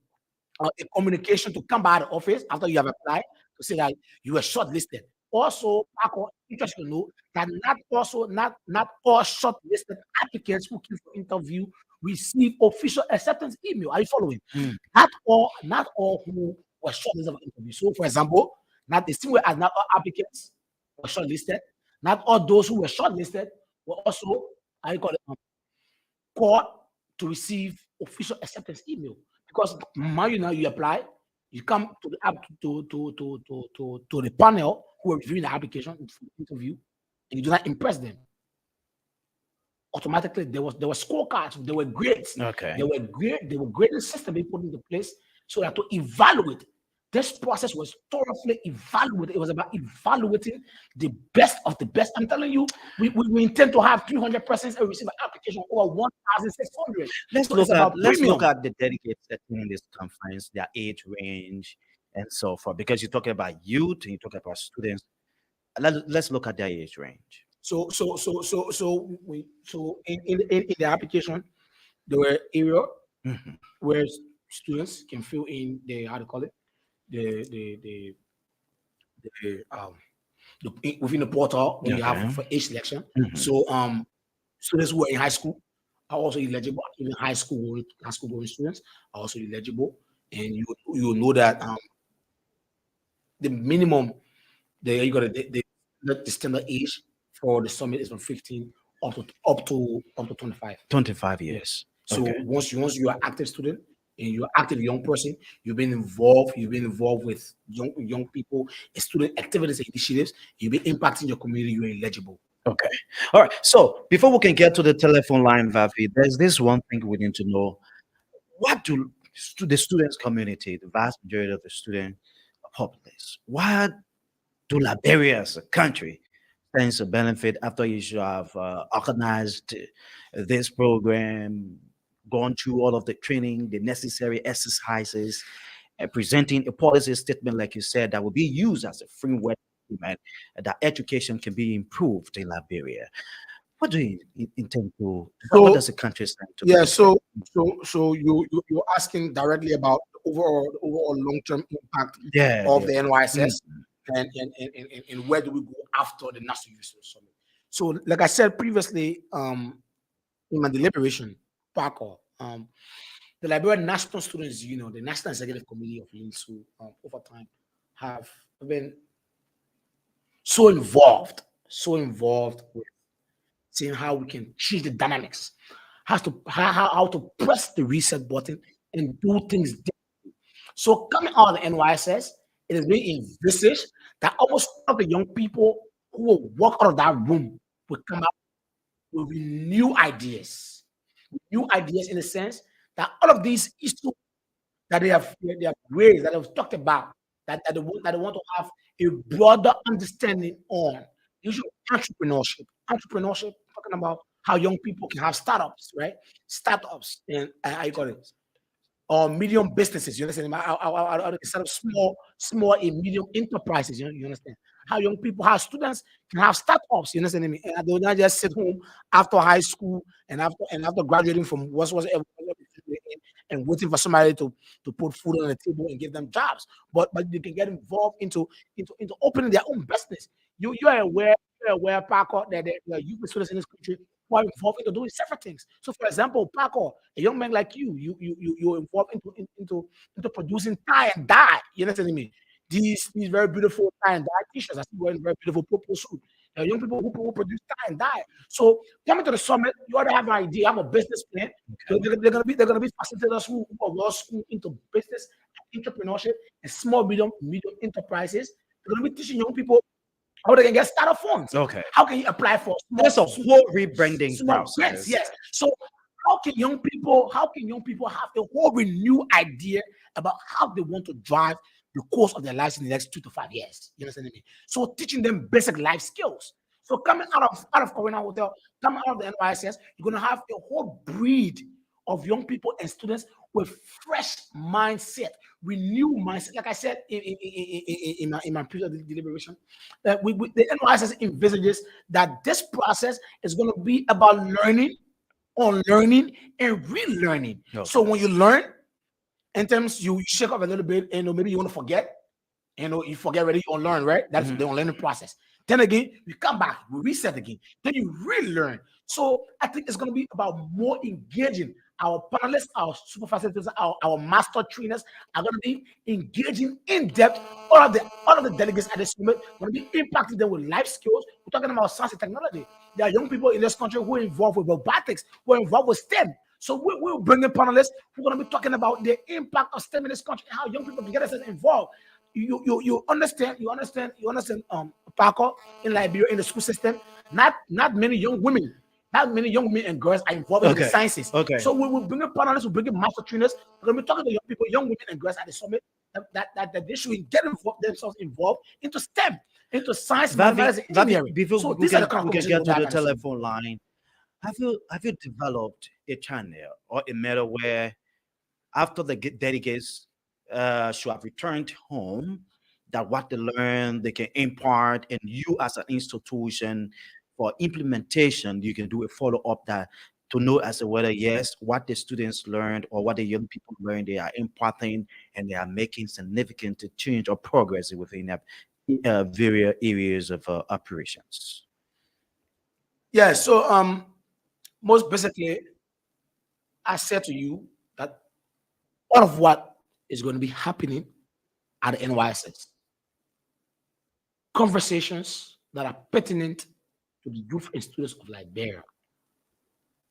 a communication to come by the office after you have applied to say that you were shortlisted. Also, Paco, interesting to know that not all shortlisted applicants who came for interview receive official acceptance email. Are you following? Not all who were shortlisted for interview. So, for example, not the same way as not all applicants were shortlisted. Not all those who were shortlisted were also, I call it, called to receive official acceptance email. Because now you apply, you come to the app to the panel who are reviewing the application interview, and you do not impress them. Automatically, there were scorecards, there were grades, Okay. there were grading system being put into place so that to evaluate This process was thoroughly evaluated. It was about evaluating the best of the best. I'm telling you, we intend to have 300 persons and receive an application over 1,600. Let's So it's look at about let's look premium. at the delegates attending this conference, their age range, and so forth. Because you're talking about youth and you're talking about students. Let's look at their age range. So in the application, there were area Mhm. where students can fill in the how to call it the within the portal when you have Okay. for age selection. Mhm. So students who are in high school are also eligible. Even high school going students are also eligible, and you know that the minimum you got the standard age for the summit is from 15 up to 25. 25 Yeah. years. So Okay. once you are active student and you're active young person, you've been involved with young people, student activities and initiatives, you've been impacting your community, you're eligible. Okay. All right. So before we can get to the telephone line, Vavi, there's this one thing we need to know. What do the students community, the vast majority of the student populace, what do Liberia as a country stands to benefit after you should have organized this program, gone through all of the training, the necessary exercises, and presenting a policy statement, like you said, that will be used as a framework document that education can be improved in Liberia. What do you intend to? What So does the country stand to yeah, benefit? so you're asking directly about the overall long-term impact Yeah, of yeah. the Mm, NYSS and where do we go after the National Youth Summit. So like I said previously, in my deliberation, Parker, the Liberian National Students Union, the National Executive Committee of LINSU, over time have been so involved with seeing how we can change the dynamics, how to press the reset button and do things differently. So coming out of the NYSS, it is being envisaged that almost all of the young people who will walk out of that room will come out with new ideas in the sense that all of these issues that they have raised, that they've talked about, that they want to have a broader understanding on. Usually entrepreneurship, talking about how young people can have startups, right? Startups and how you call it, or medium businesses. You understand? How they set up small and medium enterprises. You understand? How students can have startups. You understand me? And they will not just sit home after high school and after graduating from whatever and waiting for somebody to put food on the table and give them jobs. But they can get involved into opening their own business. You're aware, Paco, that there are youth students in this country who are involved into doing several things. So, for example, Paco, a young man like you're involved into producing tie and dye. You understand me? These very beautiful tie and dye t-shirts. I see wearing very beautiful purple suit. There are young people who produce tie and dye. So coming to the summit, you already have an idea, have a business plan. They're gonna be facilitators who are well schooled into business and entrepreneurship and small medium enterprises. They're gonna be teaching young people how they can get startup funds. okay. How can you apply for There's a whole rebranding small grants? process. Yes. So how can young people have a whole renewed idea about how they want to drive the course of their lives in the next 2 to 5 years? You understand me? So teaching them basic life skills. So coming out of Corona Hotel, coming out of the NYSS, you're gonna have a whole breed of young people and students with fresh mindset, renewed mindset. Like I said in my previous deliberation, that the NYSS envisages that this process is going to be about learning, unlearning, and relearning. So Okay. when you learn, in terms you shake up a little bit, and maybe you want to forget, you forget already, you unlearn, right? That's Mhm. the unlearning process. Then again, you come back, you reset again, then you relearn. So I think it's going to be about more engaging. Our panelists, our super facilitators, our master trainers are going to be engaging in depth. All of the delegates at this moment going to be impacting them with life skills. We're talking about science and technology. There are young people in this country who are involved with robotics, who are involved with STEM. So we're bringing panelists who are going to be talking about the impact of STEM in this country and how young people can get themselves involved. You understand, Paco, in Liberia, in the school system, not many young women and girls are involved into the Okay. sciences. Okay. So we will bring in panelists, we'll bring in master trainers. We're going to be talking to young people, young women and girls at the summit that they should get themselves involved into STEM, into science, Vavi, mathematics, and Vavi, engineering. before So we these are the can kind of we can conversations get to we're the having. telephone line, have you developed a channel or a matter where after the delegates should have returned home, that what they learn they can impart, and you as an institution for implementation, you can do a follow up that to know as to whether yes, what the students learned or what the young people learned, they are imparting and they are making significant change or progress within various areas of operations. Yeah. So most basically, I said to you that all of what is going to be happening at the NYSS, conversations that are pertinent to the youth and students of Liberia,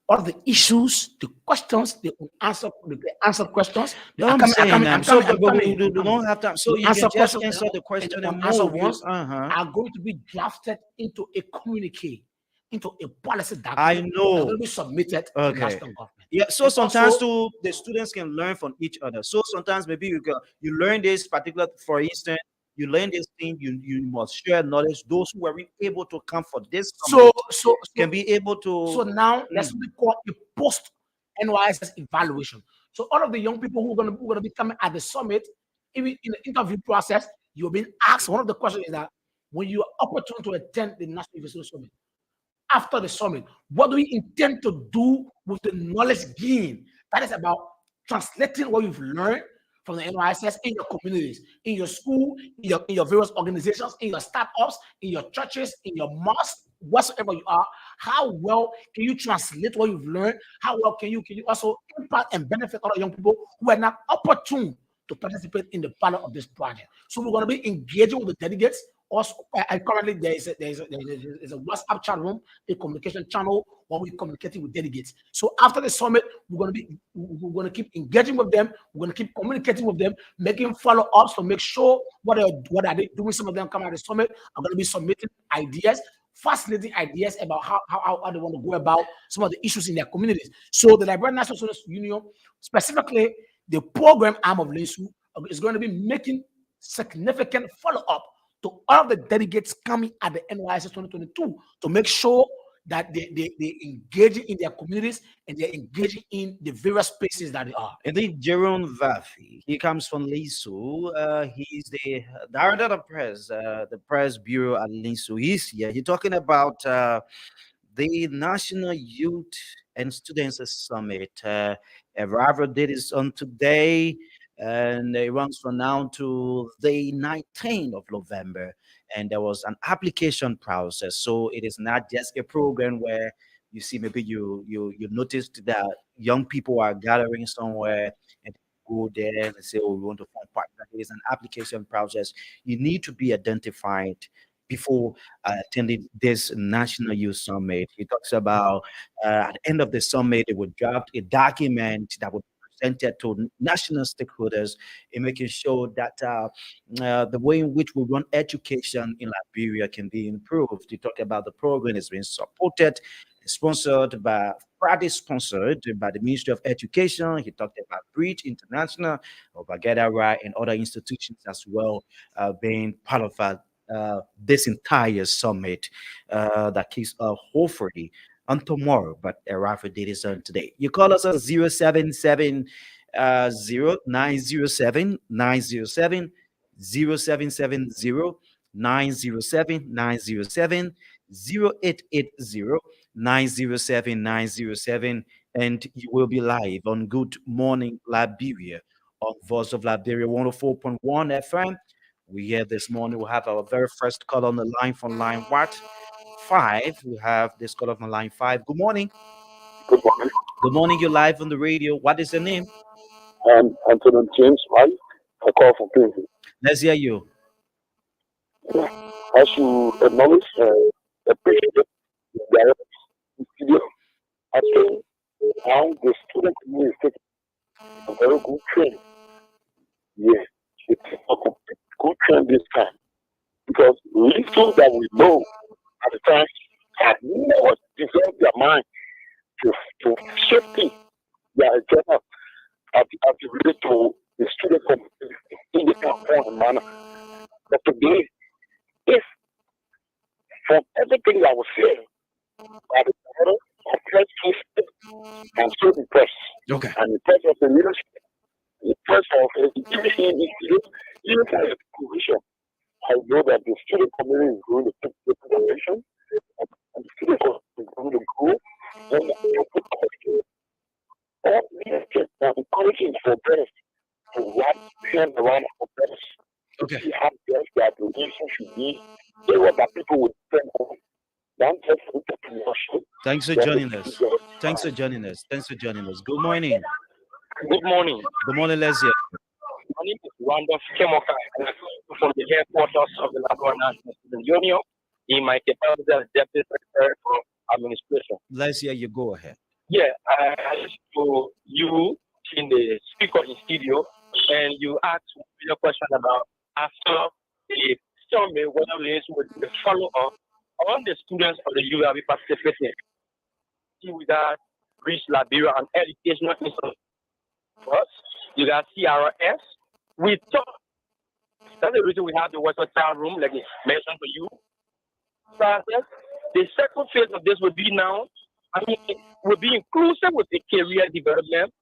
all the issues, the questions, the answer questions. No, I'm saying I'm coming, we I'm coming. don't have time, so The you can answer just questions answer the and question the and unanswered move. ones Uh-huh. are going to be drafted into a communique, into a policy I document that's going know. to be submitted to the Okay. national government. Yeah, so And sometimes also, too the students can learn from each other. So sometimes maybe you learn this particular, for instance, you learn this thing, you must share knowledge. Those who weren't able to come for this so summit so can so be able so to. now there's Mm. something called a post NYSS evaluation. So all of the young people who are gonna be coming at the summit, even in the interview process, you're being asked. One of the questions is that when you are opportune to attend the National University Summit, after the summit, what do we intend to do with the knowledge gained? That is about translating what you've learned from the NYSS in your communities, in your school, in your various organizations, in your startups, in your churches, in your mosques, whatsoever you are. How well can you translate what you've learned? How well can you also impact and benefit other young people who are not opportune to participate in the pilot of this project? So we're going to be engaging with the delegates. Also, currently there is a WhatsApp chat room, a communication channel where we're communicating with delegates. So after the summit, we're going to keep engaging with them. We're going to keep communicating with them, making follow-ups to make sure what are they doing. Some of them come out of the summit are going to be submitting ideas, fascinating ideas about how they want to go about some of the issues in their communities. So the Liberian National Students Union, specifically the program arm of LINSU, is going to be making significant follow-up to all of the delegates coming at the NYSS 2022 to make sure that they engage in their communities and they're engaging in the various spaces that they are. Indeed, Jerome Vafi. He comes from Lisu. He's the director of the press bureau at Lisu. He's here. He's talking about the National Youth and Students Summit. Arrival date is on today, and it runs from now to the 19th of November. And there was an application process, so it is not just a program where you see maybe you noticed that young people are gathering somewhere and go there and say, "Oh, we want to form partner." It is an application process. You need to be identified before attending this National Youth Summit. He talks about at the end of the summit, they would draft a document that would be presented to national stakeholders in making sure that the way in which we run education in Liberia can be improved. He talked about the program is being supported, sponsored by Friday sponsored by the Ministry of Education. He talked about Bridge International, or Bagada Rai, and other institutions as well being part of this entire summit that kicks off hopefully on tomorrow, but arrival date is on today. You call us at 077 0907 907 0770 907 907 0880 907 907, and you will be live on Good Morning Liberia on Voice of Liberia 104.1 FM. We here this morning. We have our very first call on the line from line what? Five. We have this call on line five. Good morning. Good morning. Good morning. You're live on the radio. What is your name? I'm Anthony James White. I call from Cleveland. Let's hear you. Yeah. As you acknowledge, appreciate the direct studio. I think now the student community is taking a very good training. Yeah, it's a complete good trend this time because little that we know at the time have never developed their mind to, to shaping their agenda as it relates to the student community in the platform manner. But today, if from everything I was saying, by the order of first two, I'm so impressed. Okay. I'm impressed of the leadership, impressed of the even for the position. I know that the student community is going to take the position, and the student community is going to grow. And all leadership are encouraging for brothers to wrap hand around for brothers. Okay. See how best that relation should be. They were that people would spend on. Don't just entrepreneurship. Thanks for joining us. Thanks for joining us. Thanks for joining us. Good morning. Good morning. Good morning, Leslie. My name is Randolph Kemoka, and I'm calling from the headquarters of the Liberia National Student Union in my capacity as Deputy Secretary for Administration. Leslie, you go ahead. Yeah, I listened to you in the speaker in studio, and you asked a question about after the summit, whether it would be follow up on the students of the UAB participating with that reach Liberia and educational institutions. First, you got CRS. We thought that's the reason we have the Western Town Room, like I mentioned to you. Process. The second phase of this will be now, will be inclusive with the career development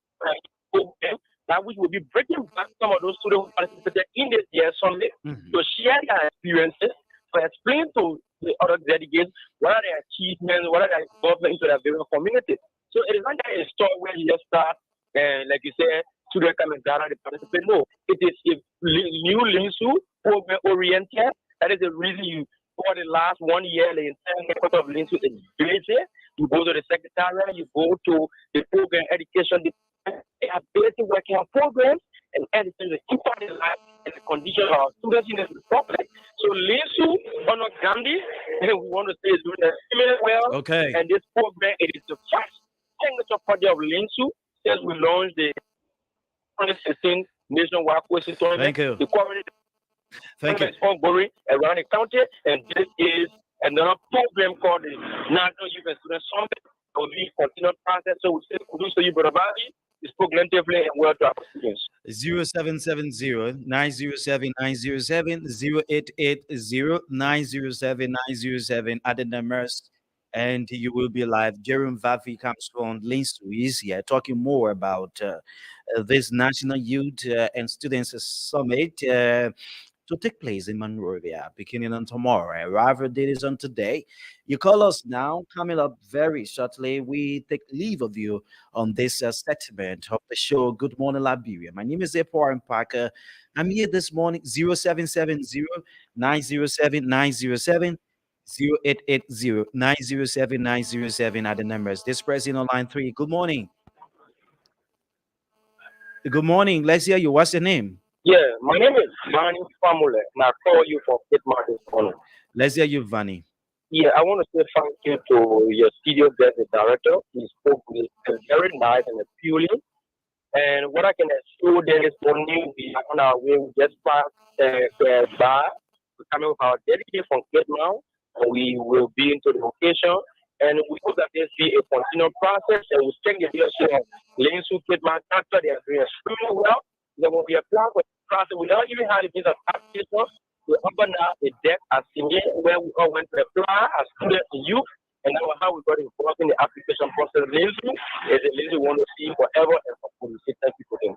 program, that which will be breaking back some of those students who participated in this year's summit to share their experiences, to explain to the other delegates what are their achievements, what are their involvement into their various community. So it is not that a store where you just start and, like you said, students come and gather the participate. No, it is a new LINSU program oriented. That is the reason you, for the last 1 year, the entire headquarters of LINSU is busy. You go to the secretariat, you go to the program education. They are basically working on programs and educating the impact of life and the condition of our students in the republic. So LINSU, Honor Gandhi, and we want to say is doing extremely well. Okay. And this program, it is the first signature project of LINSU since we launched the 2016 nationwide question tournament. Thank you. The coordinator Thank you. is ongoing around the county, and this is another program called the National Youth and Student Summit. It will be a continued process. So we say, Kudu, so you, Brother Bobby, is programmatively and well to our students. 0770 907 907 0880 907 907 at the numbers, and you will be live. Jerome Vafi comes from Links is here talking more about this National Youth and Students Summit to take place in Monrovia beginning on tomorrow. Arrival date is on today. You call us now. Coming up very shortly, we take leave of you on this segment of the show. Good morning, Liberia. My name is Eporan Parker. I'm here this morning. 0770 907 907 0880 907 907 are the numbers. This person on line 3. Good morning. Good morning. Let's hear you. What's your name? Yeah, my name is Vani Famule, and I call you from Kitmar this morning. Let's hear you, Vani. Yeah, I want to say thank you to your studio guest, the director. He spoke with very nice and appealing. And what I can assure them this morning, we are on our way. We just passed by. We're coming with our delegate from Kitmar, and we will be into the location. And we hope that this be a continued process, and we'll check the leadership of Linsu Kitmar after they are doing extremely well. Then when we apply for the process, we don't even have the piece of application. We open up the deck as senior where we all went to apply as students and youth, and that was how we got involved in the application process. Linsu is a Linsu we want to see forever and for the thank you for them.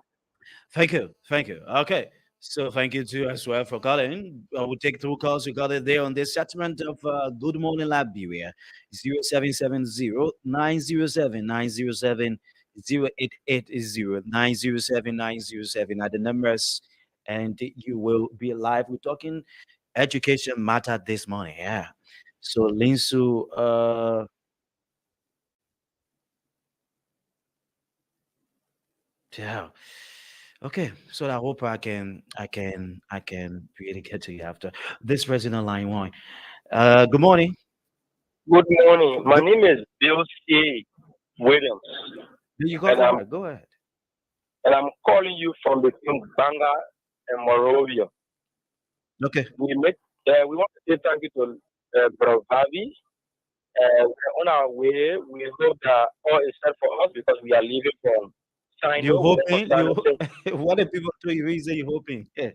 Thank you. Thank you. Okay. So thank you too as well for calling. We'll take 2 calls. We got it there on this segment of Good Morning Liberia. 0770 907 907 0880 907 907 are the numbers, and you will be live. We're talking education matter this morning. Yeah. So Linsu, yeah. Okay, so I hope I can really get to you after this president line 1. Good morning. Good morning. My Good- name is Bill C. Williams, You go And, forward. Go ahead. and I'm calling you from between Banga and Morovia. Okay. We want to say thank you to Brother Vavi. We're on our way. We hope that all is set for us because we are leaving from signed You up with them for hoping? You what are people doing? You say you hoping? I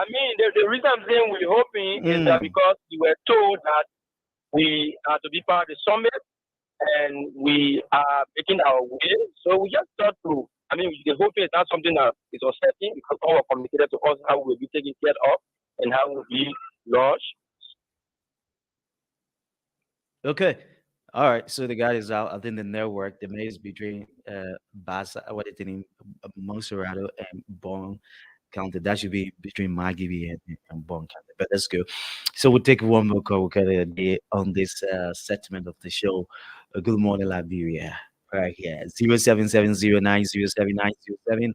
mean, the reason I'm saying we're hoping is that Mm. because we were told that we are to be part of the summit and we are making our way. So we just thought to, I mean, the hoping is not something that is uncertain because all were communicated to us how we'll be taken care of and how we'll be launched. Okay. All right. So the guy is out. I think the network, the maze between Basa, what is the name, Monserrato and Bon County. That should be between Maggie and Bon County. But let's go. So we'll take one more call. We'll call it a day on this segment of the show. Good morning, Liberia. Right here. 0770907907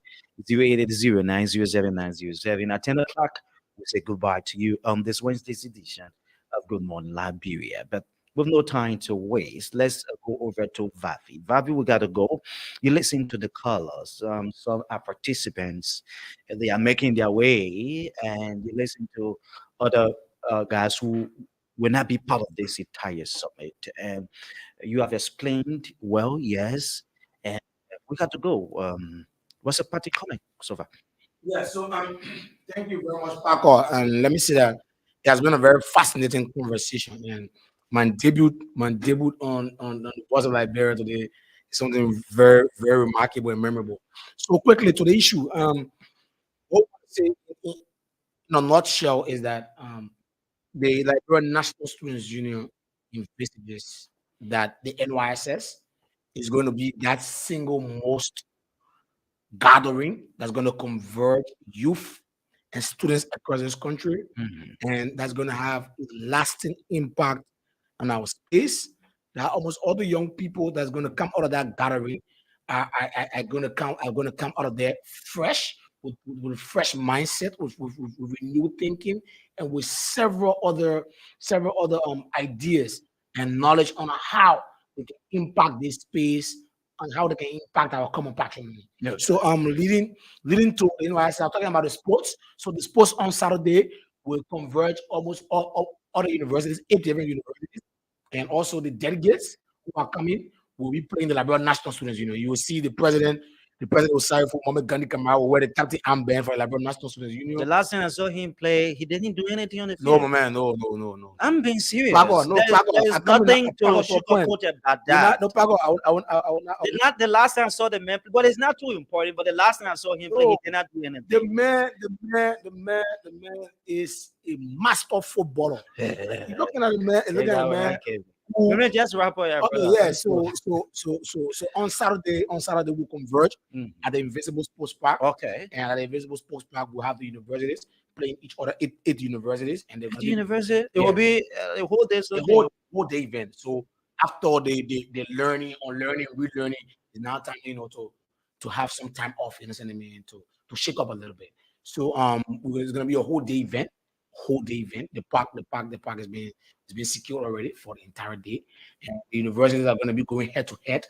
0880907907. At 10 o'clock, we say goodbye to you on this Wednesday's edition of Good Morning Liberia. But with no time to waste, let's go over to Vavi. Vavi, we got to go. You listen to the colors. Some are participants, they are making their way, and you listen to other guys who will not be part of this entire summit. And you have explained well, yes, and we got to go. What's the party coming so far? Yeah, so thank you very much, Paco. And let me say that it has been a very fascinating conversation. And my debut on the Voice of Liberia today is something very, very remarkable and memorable. So quickly to the issue. What I want to say in a nutshell is that the Liberia National Students Union investigates that the NYSS is going to be that single most gathering that's going to convert youth and students across this country, Mhm. and that's going to have a lasting impact on our space. That almost all the young people that's going to come out of that gathering are going to come out of there fresh with a fresh mindset, with renewed thinking, and with several other ideas and knowledge on how they can impact this space and how they can impact our common patrimony. No. So leading to, I said, I'm talking about the sports. So the sports on Saturday will converge almost all the universities, 8 different universities, and also the delegates who are coming will be playing the Liberia National Students Union. You will see the president will sign for Mohamed Gandhi Kamara will wear the captain armband for the Liberia National Students The Union. last time I saw him play, he didn't do anything on the No, field. my man, no. I'm being Pago, serious. no, Pago, There's I'm coming now, nothing to Pago, to a point. sugarcoat about You're that. not, no, Pago, The last time I saw the man, but it's not too important. But the last time I saw him play, he no, did not do the anything. man is a master footballer. You're looking at the man, and Say looking at that the one, man I came. who. Let me just wrap up, your Okay, brother. yeah. Let's go. So on Saturday we converge Mm. at the Invisible Sports Park, Okay. and at the Invisible Sports Park we'll have the universities playing each other, eight universities, and they're At gonna the be university, it yeah, will be a whole day. So a whole day event. So after the learning, unlearning, relearning, it's now time to have some time off. You know what I mean? To shake up a little bit. So it's gonna be a whole day event. Whole day event. The park has been secured already for the entire day, and the universities are going to be going head to head,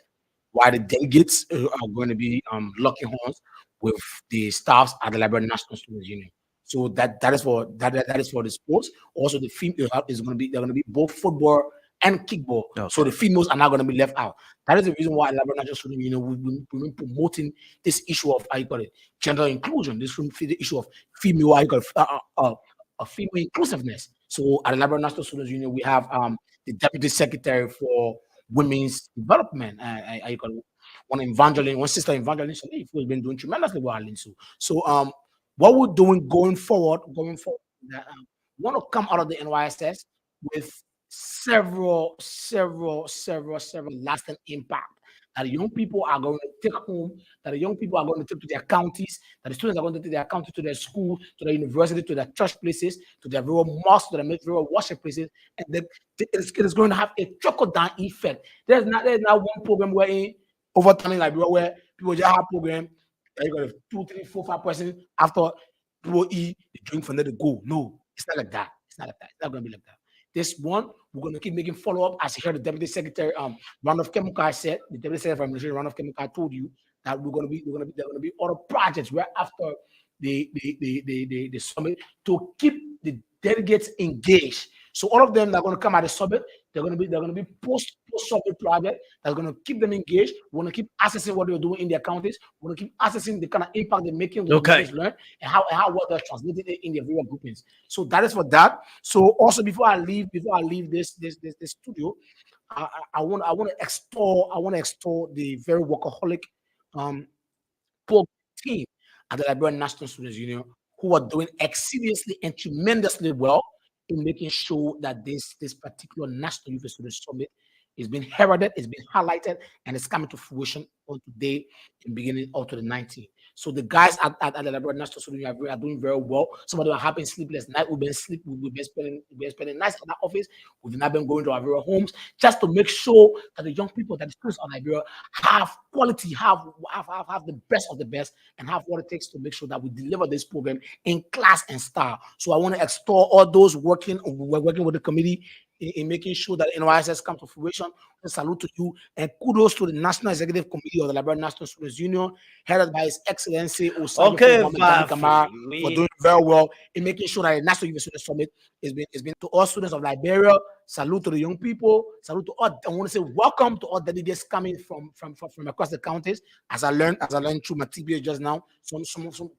while the delegates are going to be locking horns with the staffs at the Liberia National Students Union. So that is for the sports. Also, the female is going to be they're going to be both football and kickball. So Okay. the females are not going to be left out. That is the reason why Liberia National Students Union we've been promoting this issue of how you call it gender inclusion. The issue of female how you call it, female inclusiveness. So at the Liberia National Students Union, we have the deputy secretary for women's development. I call it one sister Evangeline Shalif, who has been doing tremendously well. So what we're doing going forward, that we want to come out of the NYSS with several lasting impact that the young people are going to take home, that the young people are going to take to their counties, that the students are going to take their county to their school, to their university, to their church places, to their rural mosques, to their rural worship places, and then it is going to have a trickle down effect. There's not one program over time in Liberia where people just have program, you got 2, 3, 4, 5 percent after people eat, they drink from there to go. No, it's not like that. It's not like that. It's not going to be like that. This one, we're going to keep making follow up. As you heard the Deputy Secretary, Randolph Chemical said, the Deputy Secretary of Administration, Randolph Chemical told you that there are going to be other projects where after the summit to keep the delegates engaged. So all of them that are going to come at the summit, they're going to be post summit project that's going to keep them engaged. We're going to keep assessing what they're doing in their counties. We're going to keep assessing the kind of impact they're making, what Okay. lessons learned, and how what they're translating it in their various groupings. So that is for that. So also before I leave this studio, I want to extol the very workaholic um poor team at the Liberian National Students Union who are doing exceedingly and tremendously well in making sure that this particular National Youth Students Summit is being heralded, is being highlighted, and it's coming to fruition on today in beginning up to the 19th. So the guys at the Liberian National Students Union are doing very well. Some of them are having sleepless night. We've been spending nights at that office. We've not been going to our various homes just to make sure that the young people, that the students of Liberia have quality, have the best of the best, and have what it takes to make sure that we deliver this program in class and style. So I want to extol all those working with the committee in making sure that NYSS come to fruition. A salute to you and kudos to the National Executive Committee of the Liberian National Students Union, headed by His Excellency Osage Okay, Mohammed Gandhi Kamara, for we doing very well in making sure that the National Youth Students Summit has been to all students of Liberia. Salute to the young people. Salute to all. I want to say welcome to all delegates coming from across the counties. As I learned through my TBA just now, some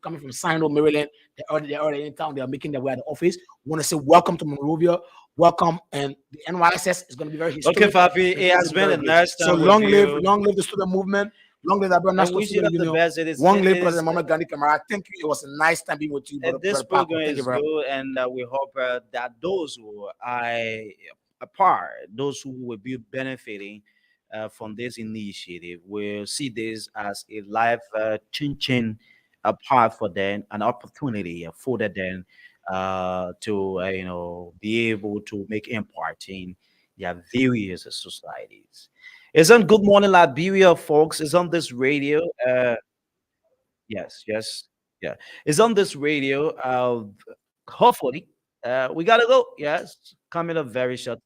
coming from Sino, Maryland. They're already in town. They are making their way at the office. I want to say welcome to Monrovia. Welcome, and the NYSS is going to be very okay, historic. Fabi. And It it's has going to be been very a great. nice So time with you. long live the student movement. Long live the Liberian I National wish you Student all the Union. best. It is Long it live is President Mohammed Gandhi Kamara. Thank you. It was a nice time being with you, this Brother Paco. program Thank you is very much. good, and we hope that those who are apart, those who will be benefiting from this initiative, will see this as a life changing part for them, an opportunity afforded them to be able to make impact in their various societies. It's on Good Morning Liberia, folks. It's on this radio. Yes, yes, yeah. It's on this radio. Hopefully, we gotta go. Yes, coming up very short.